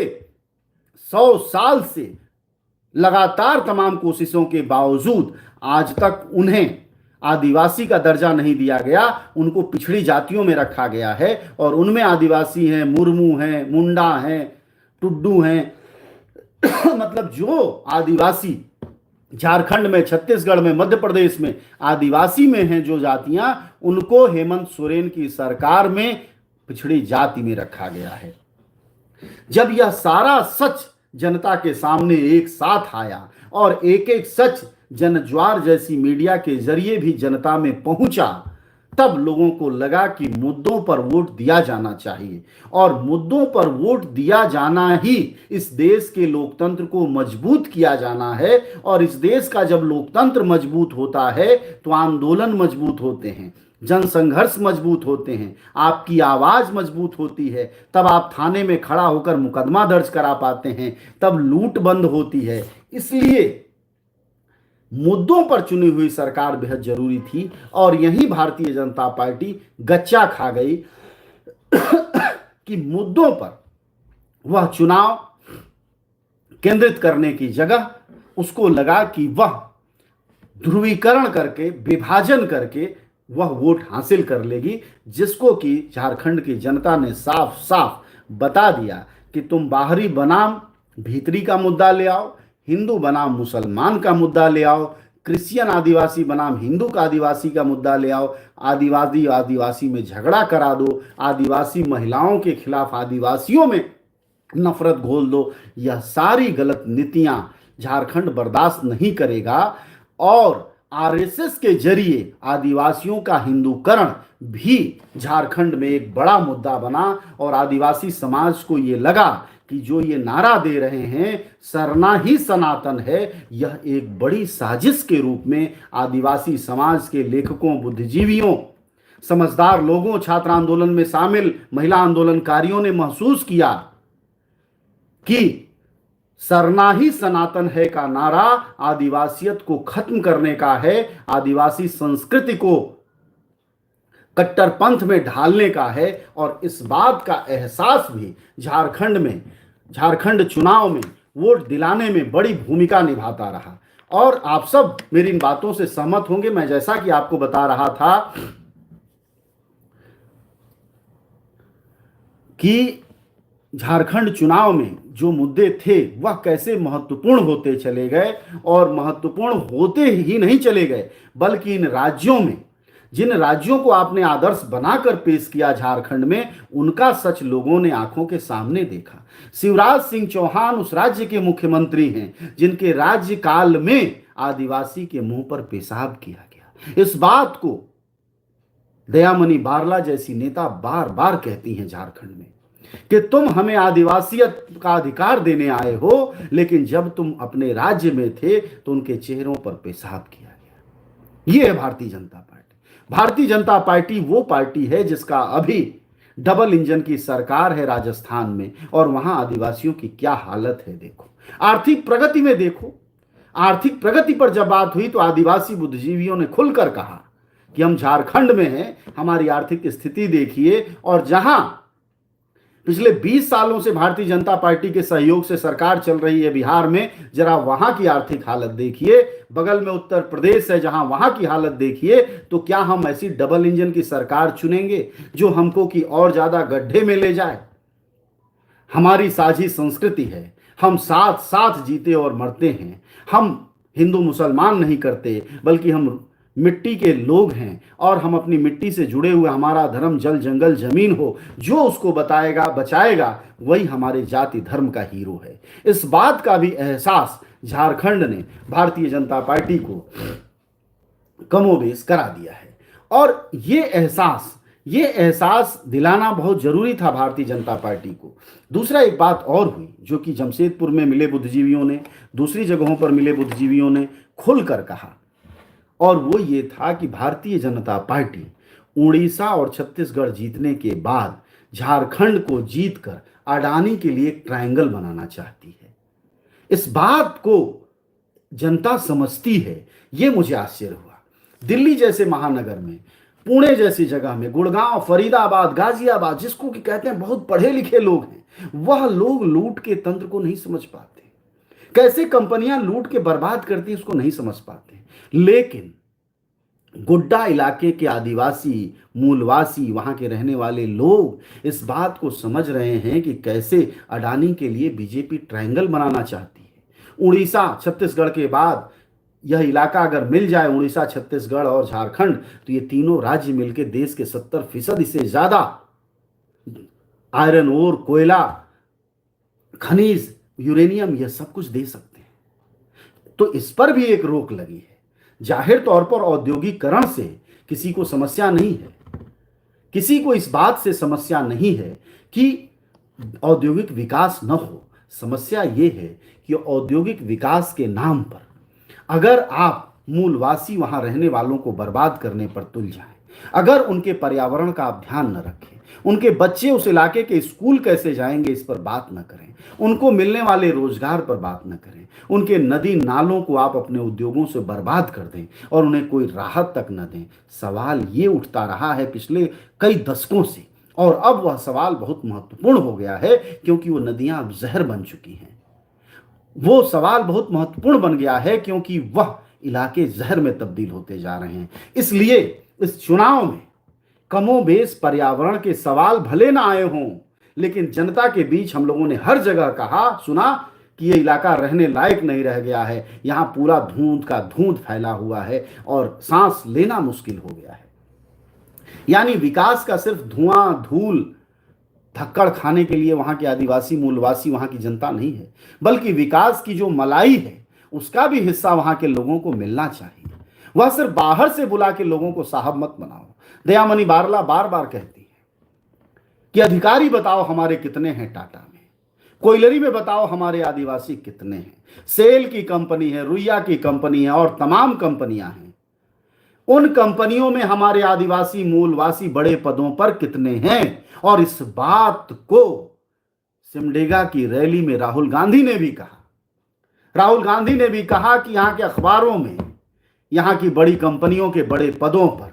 100 साल से लगातार तमाम कोशिशों के बावजूद आज तक उन्हें आदिवासी का दर्जा नहीं दिया गया, उनको पिछड़ी जातियों में रखा गया है। और उनमें आदिवासी हैं, मुर्मू हैं, मुंडा हैं, टुड्डू हैं मतलब जो आदिवासी झारखंड में, छत्तीसगढ़ में, मध्य प्रदेश में आदिवासी में हैं जो जातियां, उनको हेमंत सोरेन की सरकार में पिछड़ी जाति में रखा गया है। जब यह सारा सच जनता के सामने एक साथ आया और एक एक सच जनज्वार जैसी मीडिया के जरिए भी जनता में पहुंचा, तब लोगों को लगा कि मुद्दों पर वोट दिया जाना चाहिए, और मुद्दों पर वोट दिया जाना ही इस देश के लोकतंत्र को मजबूत किया जाना है। और इस देश का जब लोकतंत्र मजबूत होता है तो आंदोलन मजबूत होते हैं, जनसंघर्ष मजबूत होते हैं, आपकी आवाज मजबूत होती है, तब आप थाने में खड़ा होकर मुकदमा दर्ज करा पाते हैं, तब लूट बंद होती है। इसलिए मुद्दों पर चुनी हुई सरकार बेहद जरूरी थी, और यही भारतीय जनता पार्टी गच्चा खा गई कि मुद्दों पर वह चुनाव केंद्रित करने की जगह उसको लगा कि वह ध्रुवीकरण करके, विभाजन करके वह वोट हासिल कर लेगी, जिसको कि झारखंड की जनता ने साफ साफ बता दिया कि तुम बाहरी बनाम भीतरी का मुद्दा ले आओ, हिंदू बनाम मुसलमान का मुद्दा ले आओ, क्रिश्चियन आदिवासी बनाम हिंदू का आदिवासी का मुद्दा ले आओ, आदिवासी आदिवासी में झगड़ा करा दो, आदिवासी महिलाओं के खिलाफ आदिवासियों में नफरत घोल दो। यह सारी गलत नीतियां झारखंड बर्दाश्त नहीं करेगा और आरएसएस के जरिए आदिवासियों का हिंदूकरण भी झारखंड में एक बड़ा मुद्दा बना और आदिवासी समाज को ये लगा कि जो ये नारा दे रहे हैं सरना ही सनातन है, यह एक बड़ी साजिश के रूप में आदिवासी समाज के लेखकों, बुद्धिजीवियों, समझदार लोगों, छात्र आंदोलन में शामिल महिला आंदोलनकारियों ने महसूस किया कि सरना ही सनातन है का नारा आदिवासियत को खत्म करने का है, आदिवासी संस्कृति को कट्टरपंथ में ढालने का है। और इस बात का एहसास भी झारखंड चुनाव में वोट दिलाने में बड़ी भूमिका निभाता रहा। और आप सब मेरी इन बातों से सहमत होंगे। मैं जैसा कि आपको बता रहा था कि झारखंड चुनाव में जो मुद्दे थे वह कैसे महत्वपूर्ण होते चले गए, और महत्वपूर्ण होते ही नहीं चले गए बल्कि इन राज्यों में, जिन राज्यों को आपने आदर्श बनाकर पेश किया झारखंड में, उनका सच लोगों ने आंखों के सामने देखा। शिवराज सिंह चौहान उस राज्य के मुख्यमंत्री हैं जिनके राज्य काल में आदिवासी के मुंह पर पेशाब किया गया। इस बात को दयामणि बारला जैसी नेता बार बार कहती हैं झारखंड में कि तुम हमें आदिवासियत का अधिकार देने आए हो, लेकिन जब तुम अपने राज्य में थे तो उनके चेहरों पर पेशाब किया गया। यह है भारतीय जनता पार्टी। भारतीय जनता पार्टी वो पार्टी है जिसका अभी डबल इंजन की सरकार है राजस्थान में, और वहां आदिवासियों की क्या हालत है देखो। आर्थिक प्रगति में देखो, आर्थिक प्रगति पर जब बात हुई तो आदिवासी बुद्धिजीवियों ने खुलकर कहा कि हम झारखंड में हैं, हमारी आर्थिक स्थिति देखिए। और जहां पिछले 20 सालों से भारतीय जनता पार्टी के सहयोग से सरकार चल रही है बिहार में, जरा वहां की आर्थिक हालत देखिए। बगल में उत्तर प्रदेश है, जहां वहां की हालत देखिए। तो क्या हम ऐसी डबल इंजन की सरकार चुनेंगे जो हमको की और ज्यादा गड्ढे में ले जाए? हमारी साझी संस्कृति है, हम साथ साथ जीते और मरते हैं। हम हिंदू मुसलमान नहीं करते, बल्कि हम मिट्टी के लोग हैं और हम अपनी मिट्टी से जुड़े हुए, हमारा धर्म जल जंगल जमीन हो, जो उसको बताएगा बचाएगा वही हमारे जाति धर्म का हीरो है। इस बात का भी एहसास झारखंड ने भारतीय जनता पार्टी को कमोबेश करा दिया है। और ये एहसास दिलाना बहुत जरूरी था भारतीय जनता पार्टी को। दूसरा एक बात और हुई जो कि जमशेदपुर में मिले बुद्धिजीवियों ने, दूसरी जगहों पर मिले बुद्धिजीवियों ने खुलकर कहा, और वो ये था कि भारतीय जनता पार्टी उड़ीसा और छत्तीसगढ़ जीतने के बाद झारखंड को जीतकर अडानी के लिए एक ट्रायंगल बनाना चाहती है। इस बात को जनता समझती है, ये मुझे आश्चर्य हुआ। दिल्ली जैसे महानगर में, पुणे जैसी जगह में, गुड़गांव, फरीदाबाद, गाजियाबाद, जिसको कि कहते हैं बहुत पढ़े लिखे लोग हैं, वह लोग लूट के तंत्र को नहीं समझ पाते। कैसे कंपनियां लूट के बर्बाद करती हैं उसको नहीं समझ पाते। लेकिन गोड्डा इलाके के आदिवासी, मूलवासी, वहां के रहने वाले लोग इस बात को समझ रहे हैं कि कैसे अडानी के लिए बीजेपी ट्रायंगल बनाना चाहती है। उड़ीसा, छत्तीसगढ़ के बाद यह इलाका अगर मिल जाए, उड़ीसा, छत्तीसगढ़ और झारखंड, तो ये तीनों राज्य मिलकर देश के 70% से ज्यादा आयरन ओर, कोयला, खनिज, यूरेनियम, यह सब कुछ दे सकते हैं। तो इस पर भी एक रोक लगी है। जाहिर तौर पर औद्योगिकरण से किसी को समस्या नहीं है, किसी को इस बात से समस्या नहीं है कि औद्योगिक विकास न हो। समस्या ये है कि औद्योगिक विकास के नाम पर अगर आप मूलवासी वहां रहने वालों को बर्बाद करने पर तुल जाएं, अगर उनके पर्यावरण का आप ध्यान न रखें, उनके बच्चे उस इलाके के स्कूल कैसे जाएंगे इस पर बात न करें, उनको मिलने वाले रोजगार पर बात न करें, उनके नदी नालों को आप अपने उद्योगों से बर्बाद कर दें और उन्हें कोई राहत तक न दें, सवाल ये उठता रहा है पिछले कई दशकों से। और अब वह सवाल बहुत महत्वपूर्ण हो गया है क्योंकि वो नदियां अब जहर बन चुकी हैं। वो सवाल बहुत महत्वपूर्ण बन गया है क्योंकि वह इलाके जहर में तब्दील होते जा रहे हैं। इसलिए इस चुनाव में कमोबेश पर्यावरण के सवाल भले ना आए हों, लेकिन जनता के बीच हम लोगों ने हर जगह कहा सुना कि ये इलाका रहने लायक नहीं रह गया है, यहाँ पूरा धुंध का धुंध फैला हुआ है और सांस लेना मुश्किल हो गया है। यानी विकास का सिर्फ धुआं धूल धक्कड़ खाने के लिए वहां के आदिवासी मूलवासी वहां की जनता नहीं है, बल्कि विकास की जो मलाई है उसका भी हिस्सा वहां के लोगों को मिलना चाहिए। वह सिर्फ बाहर से बुला के लोगों को साहब मत बनाओ। दयामणि बारला बार बार कहती है कि अधिकारी बताओ हमारे कितने हैं टाटा में, कोयलरी में बताओ हमारे आदिवासी कितने हैं, सेल की कंपनी है, रुइया की कंपनी है और तमाम कंपनियां हैं। उन कंपनियों में हमारे आदिवासी मूलवासी बड़े पदों पर कितने हैं? और इस बात को सिमडेगा की रैली में राहुल गांधी ने भी कहा। राहुल गांधी ने भी कहा कि यहां के अखबारों में यहां की बड़ी कंपनियों के बड़े पदों पर,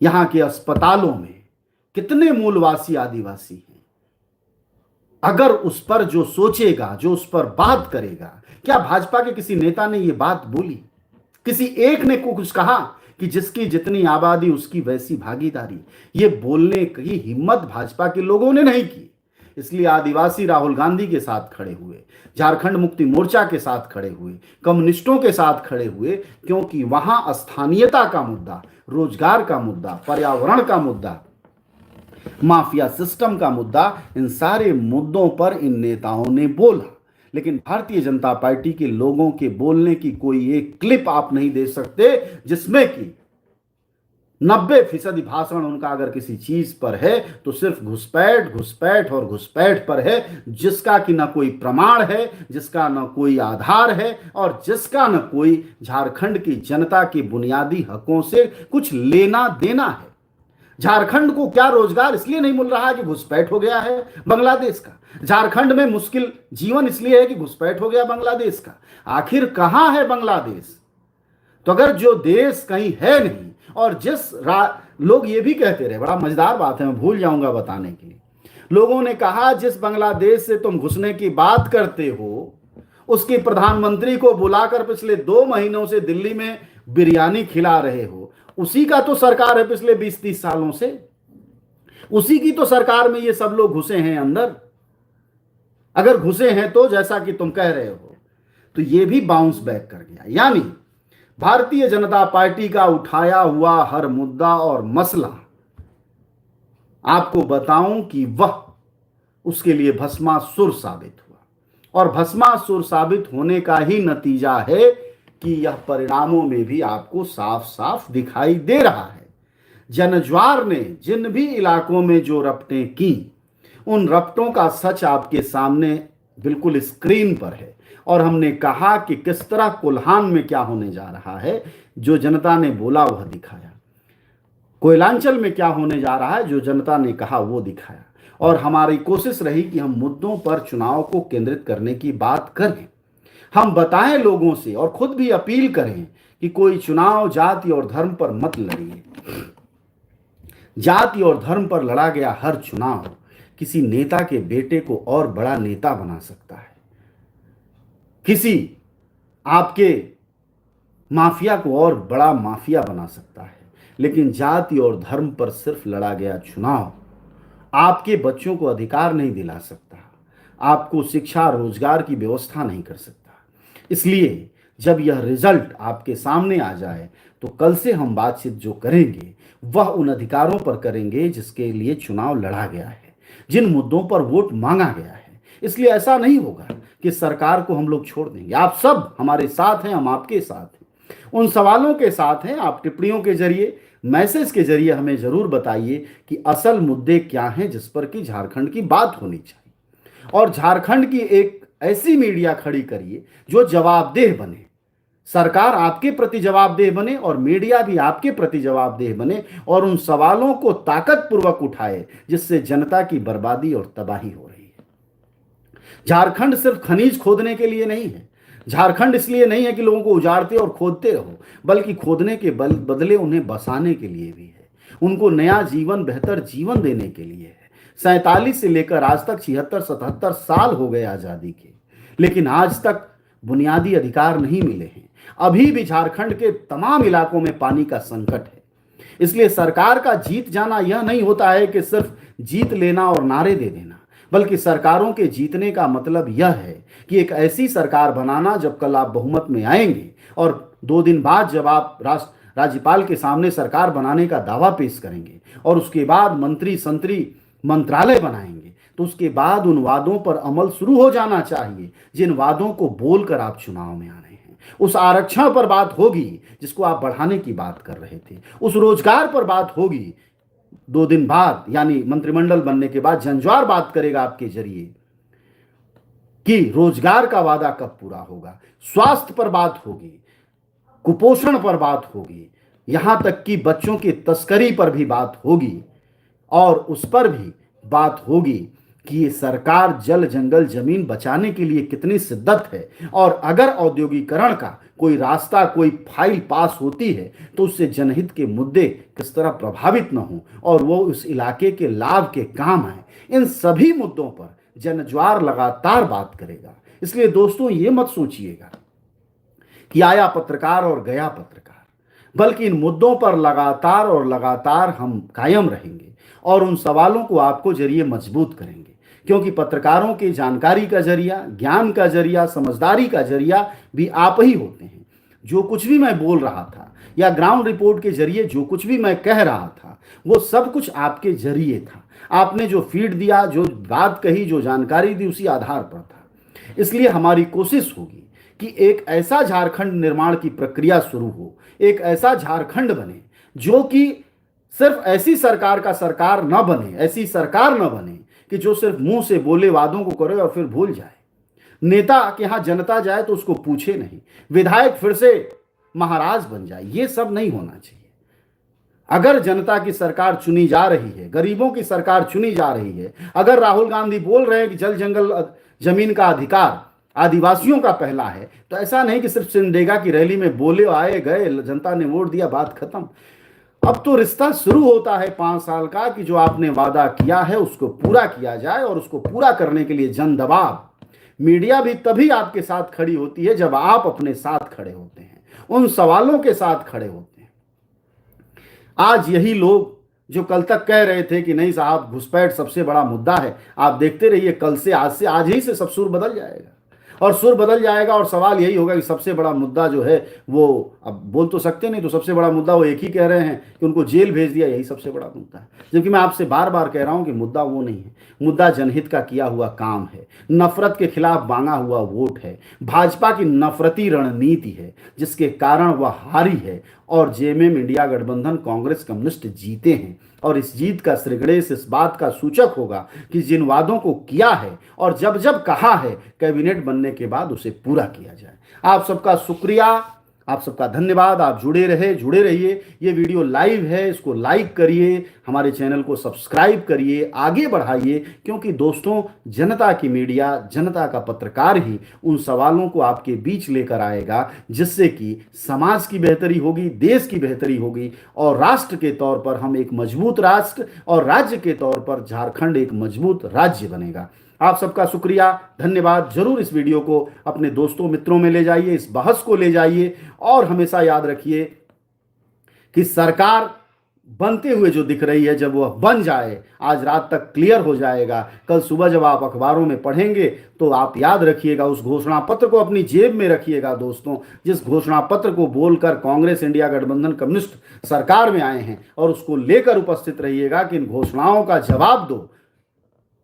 यहां के अस्पतालों में कितने मूलवासी आदिवासी हैं। अगर उस पर जो सोचेगा, जो उस पर बात करेगा, क्या भाजपा के किसी नेता ने यह बात बोली? किसी एक ने कुछ कहा कि जिसकी जितनी आबादी उसकी वैसी भागीदारी? ये बोलने की हिम्मत भाजपा के लोगों ने नहीं की। इसलिए आदिवासी राहुल गांधी के साथ खड़े हुए, झारखंड मुक्ति मोर्चा के साथ खड़े हुए, कम्युनिस्टों के साथ खड़े हुए, क्योंकि वहां स्थानीयता का मुद्दा, रोजगार का मुद्दा, पर्यावरण का मुद्दा, माफिया सिस्टम का मुद्दा, इन सारे मुद्दों पर इन नेताओं ने बोला। लेकिन भारतीय जनता पार्टी के लोगों के बोलने की कोई एक क्लिप आप नहीं दे सकते जिसमें कि 90% भाषण उनका अगर किसी चीज पर है तो सिर्फ घुसपैठ घुसपैठ और घुसपैठ पर है, जिसका कि ना कोई प्रमाण है, जिसका ना कोई आधार है और जिसका ना कोई झारखंड की जनता के बुनियादी हकों से कुछ लेना देना है। झारखंड को क्या रोजगार इसलिए नहीं मिल रहा है कि घुसपैठ हो गया है बांग्लादेश का? झारखंड में मुश्किल जीवन इसलिए है कि घुसपैठ हो गया बांग्लादेश का? आखिर कहां है बांग्लादेश? तो अगर जो देश कहीं है नहीं, और जिस लोग ये भी कहते रहे, बड़ा मजेदार बात है, मैं भूल जाऊंगा बताने के लिए, लोगों ने कहा जिस बांग्लादेश से तुम घुसने की बात करते हो उसके प्रधानमंत्री को बुलाकर पिछले 2 महीनों से दिल्ली में बिरयानी खिला रहे हो, उसी का तो सरकार है पिछले 20-30 सालों से, उसी की तो सरकार में ये सब लोग घुसे हैं अंदर। अगर घुसे हैं तो जैसा कि तुम कह रहे हो, तो ये भी बाउंस बैक कर गया। यानी भारतीय जनता पार्टी का उठाया हुआ हर मुद्दा और मसला, आपको बताऊं कि वह उसके लिए भस्मासुर साबित हुआ, और भस्मासुर साबित होने का ही नतीजा है कि यह परिणामों में भी आपको साफ साफ दिखाई दे रहा है। जनज्वार ने जिन भी इलाकों में जो रपटें की, उन रपटों का सच आपके सामने बिल्कुल स्क्रीन पर है। और हमने कहा कि किस तरह कोल्हान में क्या होने जा रहा है, जो जनता ने बोला वह दिखाया। कोयलांचल में क्या होने जा रहा है, जो जनता ने कहा वो दिखाया। और हमारी कोशिश रही कि हम मुद्दों पर चुनाव को केंद्रित करने की बात करें, हम बताएं लोगों से और खुद भी अपील करें कि कोई चुनाव जाति और धर्म पर मत लड़िए। जाति और धर्म पर लड़ा गया हर चुनाव किसी नेता के बेटे को और बड़ा नेता बना सकता है, किसी आपके माफिया को और बड़ा माफिया बना सकता है। लेकिन जाति और धर्म पर सिर्फ लड़ा गया चुनाव आपके बच्चों को अधिकार नहीं दिला सकता, आपको शिक्षा रोजगार की व्यवस्था नहीं कर सकता। इसलिए जब यह रिजल्ट आपके सामने आ जाए तो कल से हम बातचीत जो करेंगे वह उन अधिकारों पर करेंगे जिसके लिए चुनाव लड़ा गया है, जिन मुद्दों पर वोट मांगा गया है। इसलिए ऐसा नहीं होगा कि सरकार को हम लोग छोड़ देंगे। आप सब हमारे साथ हैं, हम आपके साथ हैं, उन सवालों के साथ हैं। आप टिप्पणियों के जरिए, मैसेज के जरिए हमें जरूर बताइए कि असल मुद्दे क्या हैं जिस पर कि झारखंड की बात होनी चाहिए, और झारखंड की एक ऐसी मीडिया खड़ी करिए जो जवाबदेह बने। सरकार आपके प्रति जवाबदेह बने और मीडिया भी आपके प्रति जवाबदेह बने, और उन सवालों को ताकतपूर्वक उठाए जिससे जनता की बर्बादी और तबाही हो रही है। झारखंड सिर्फ खनिज खोदने के लिए नहीं है, झारखंड इसलिए नहीं है कि लोगों को उजाड़ते और खोदते रहो, बल्कि खोदने के बदले उन्हें बसाने के लिए भी है, उनको नया जीवन, बेहतर जीवन देने के लिए है। 47 से लेकर आज तक 76-77 साल हो गए आजादी के, लेकिन आज तक बुनियादी अधिकार नहीं मिले हैं। अभी भी झारखंड के तमाम इलाकों में पानी का संकट है। इसलिए सरकार का जीत जाना यह नहीं होता है कि सिर्फ जीत लेना और नारे दे देना, बल्कि सरकारों के जीतने का मतलब यह है कि एक ऐसी सरकार बनाना जब कल आप बहुमत में आएंगे और 2 दिन बाद जब आप राज्यपाल के सामने सरकार बनाने का दावा पेश करेंगे और उसके बाद मंत्री संतरी मंत्रालय बनाएंगे, तो उसके बाद उन वादों पर अमल शुरू हो जाना चाहिए जिन वादों को बोलकर आप चुनाव में आ रहे हैं। उस आरक्षण पर बात होगी जिसको आप बढ़ाने की बात कर रहे थे, उस रोजगार पर बात होगी। 2 दिन बाद यानी मंत्रिमंडल बनने के बाद जनज्वार बात करेगा आपके जरिए कि रोजगार का वादा कब पूरा होगा। स्वास्थ्य पर बात होगी, कुपोषण पर बात होगी, यहां तक कि बच्चों की तस्करी पर भी बात होगी और उस पर भी बात होगी कि ये सरकार जल जंगल जमीन बचाने के लिए कितनी शिद्दत है। और अगर औद्योगिकरण का कोई रास्ता, कोई फाइल पास होती है तो उससे जनहित के मुद्दे किस तरह प्रभावित न हो और वो उस इलाके के लाभ के काम आए। इन सभी मुद्दों पर जनज्वार लगातार बात करेगा। इसलिए दोस्तों, ये मत सोचिएगा कि आया पत्रकार और गया पत्रकार, बल्कि इन मुद्दों पर लगातार और लगातार हम कायम रहेंगे और उन सवालों को आपको जरिए मजबूत करेंगे, क्योंकि पत्रकारों के जानकारी का जरिया, ज्ञान का जरिया, समझदारी का जरिया भी आप ही होते हैं। जो कुछ भी मैं बोल रहा था या ग्राउंड रिपोर्ट के जरिए जो कुछ भी मैं कह रहा था, वो सब कुछ आपके जरिए था। आपने जो फीड दिया, जो बात कही, जो जानकारी दी, उसी आधार पर था। इसलिए हमारी कोशिश होगी कि एक ऐसा झारखंड निर्माण की प्रक्रिया शुरू हो, एक ऐसा झारखंड बने जो कि सिर्फ ऐसी सरकार का सरकार न बने, ऐसी सरकार न बने कि जो सिर्फ मुंह से बोले वादों को करे और फिर भूल जाए। नेता के यहां जनता जाए तो उसको पूछे नहीं, विधायक फिर से महाराज बन जाए, ये सब नहीं होना चाहिए। अगर जनता की सरकार चुनी जा रही है, गरीबों की सरकार चुनी जा रही है, अगर राहुल गांधी बोल रहे हैं कि जल जंगल जमीन का अधिकार आदिवासियों का पहला है, तो ऐसा नहीं कि सिर्फ सिमडेगा की रैली में बोले, आए गए, जनता ने वोट दिया, बात खत्म। अब तो रिश्ता शुरू होता है 5 साल का कि जो आपने वादा किया है उसको पूरा किया जाए, और उसको पूरा करने के लिए जन दबाव, मीडिया भी तभी आपके साथ खड़ी होती है जब आप अपने साथ खड़े होते हैं, उन सवालों के साथ खड़े होते हैं। आज यही लोग जो कल तक कह रहे थे कि नहीं साहब घुसपैठ सबसे बड़ा मुद्दा है, आप देखते रहिए कल से, आज से, आज ही से सब सुर बदल जाएगा और सुर बदल जाएगा। और सवाल यही होगा कि सबसे बड़ा मुद्दा जो है वो, अब बोल तो सकते नहीं, तो सबसे बड़ा मुद्दा वो एक ही कह रहे हैं कि उनको जेल भेज दिया, यही सबसे बड़ा मुद्दा है। जबकि मैं आपसे बार बार कह रहा हूं कि मुद्दा वो नहीं है, मुद्दा जनहित का किया हुआ काम है, नफरत के खिलाफ मांगा हुआ वोट है, भाजपा की नफरती रणनीति है जिसके कारण वह हारी है और जेएमएम इंडिया गठबंधन कांग्रेस कम्युनिस्ट जीते हैं। और इस जीत का श्रीगणेश इस बात का सूचक होगा कि जिन वादों को किया है और जब जब कहा है, कैबिनेट बनने के बाद उसे पूरा किया जाए। आप सबका शुक्रिया, आप सबका धन्यवाद। आप जुड़े रहिए। ये वीडियो लाइव है, इसको लाइक करिए, हमारे चैनल को सब्सक्राइब करिए, आगे बढ़ाइए, क्योंकि दोस्तों जनता की मीडिया, जनता का पत्रकार ही उन सवालों को आपके बीच लेकर आएगा जिससे कि समाज की बेहतरी होगी, देश की बेहतरी होगी और राष्ट्र के तौर पर हम एक मजबूत राष्ट्र और राज्य के तौर पर झारखंड एक मजबूत राज्य बनेगा। आप सबका शुक्रिया, धन्यवाद। जरूर इस वीडियो को अपने दोस्तों मित्रों में ले जाइए, इस बहस को ले जाइए और हमेशा याद रखिए कि सरकार बनते हुए जो दिख रही है, जब वह बन जाए, आज रात तक क्लियर हो जाएगा। कल सुबह जब आप अखबारों में पढ़ेंगे तो आप याद रखिएगा, उस घोषणा पत्र को अपनी जेब में रखिएगा दोस्तों, जिस घोषणा पत्र को बोलकर कांग्रेस इंडिया गठबंधन कम्युनिस्ट सरकार में आए हैं, और उसको लेकर उपस्थित रहिएगा कि इन घोषणाओं का जवाब दो।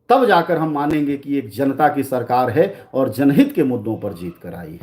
तब जाकर हम मानेंगे कि एक जनता की सरकार है और जनहित के मुद्दों पर जीत कर आई है।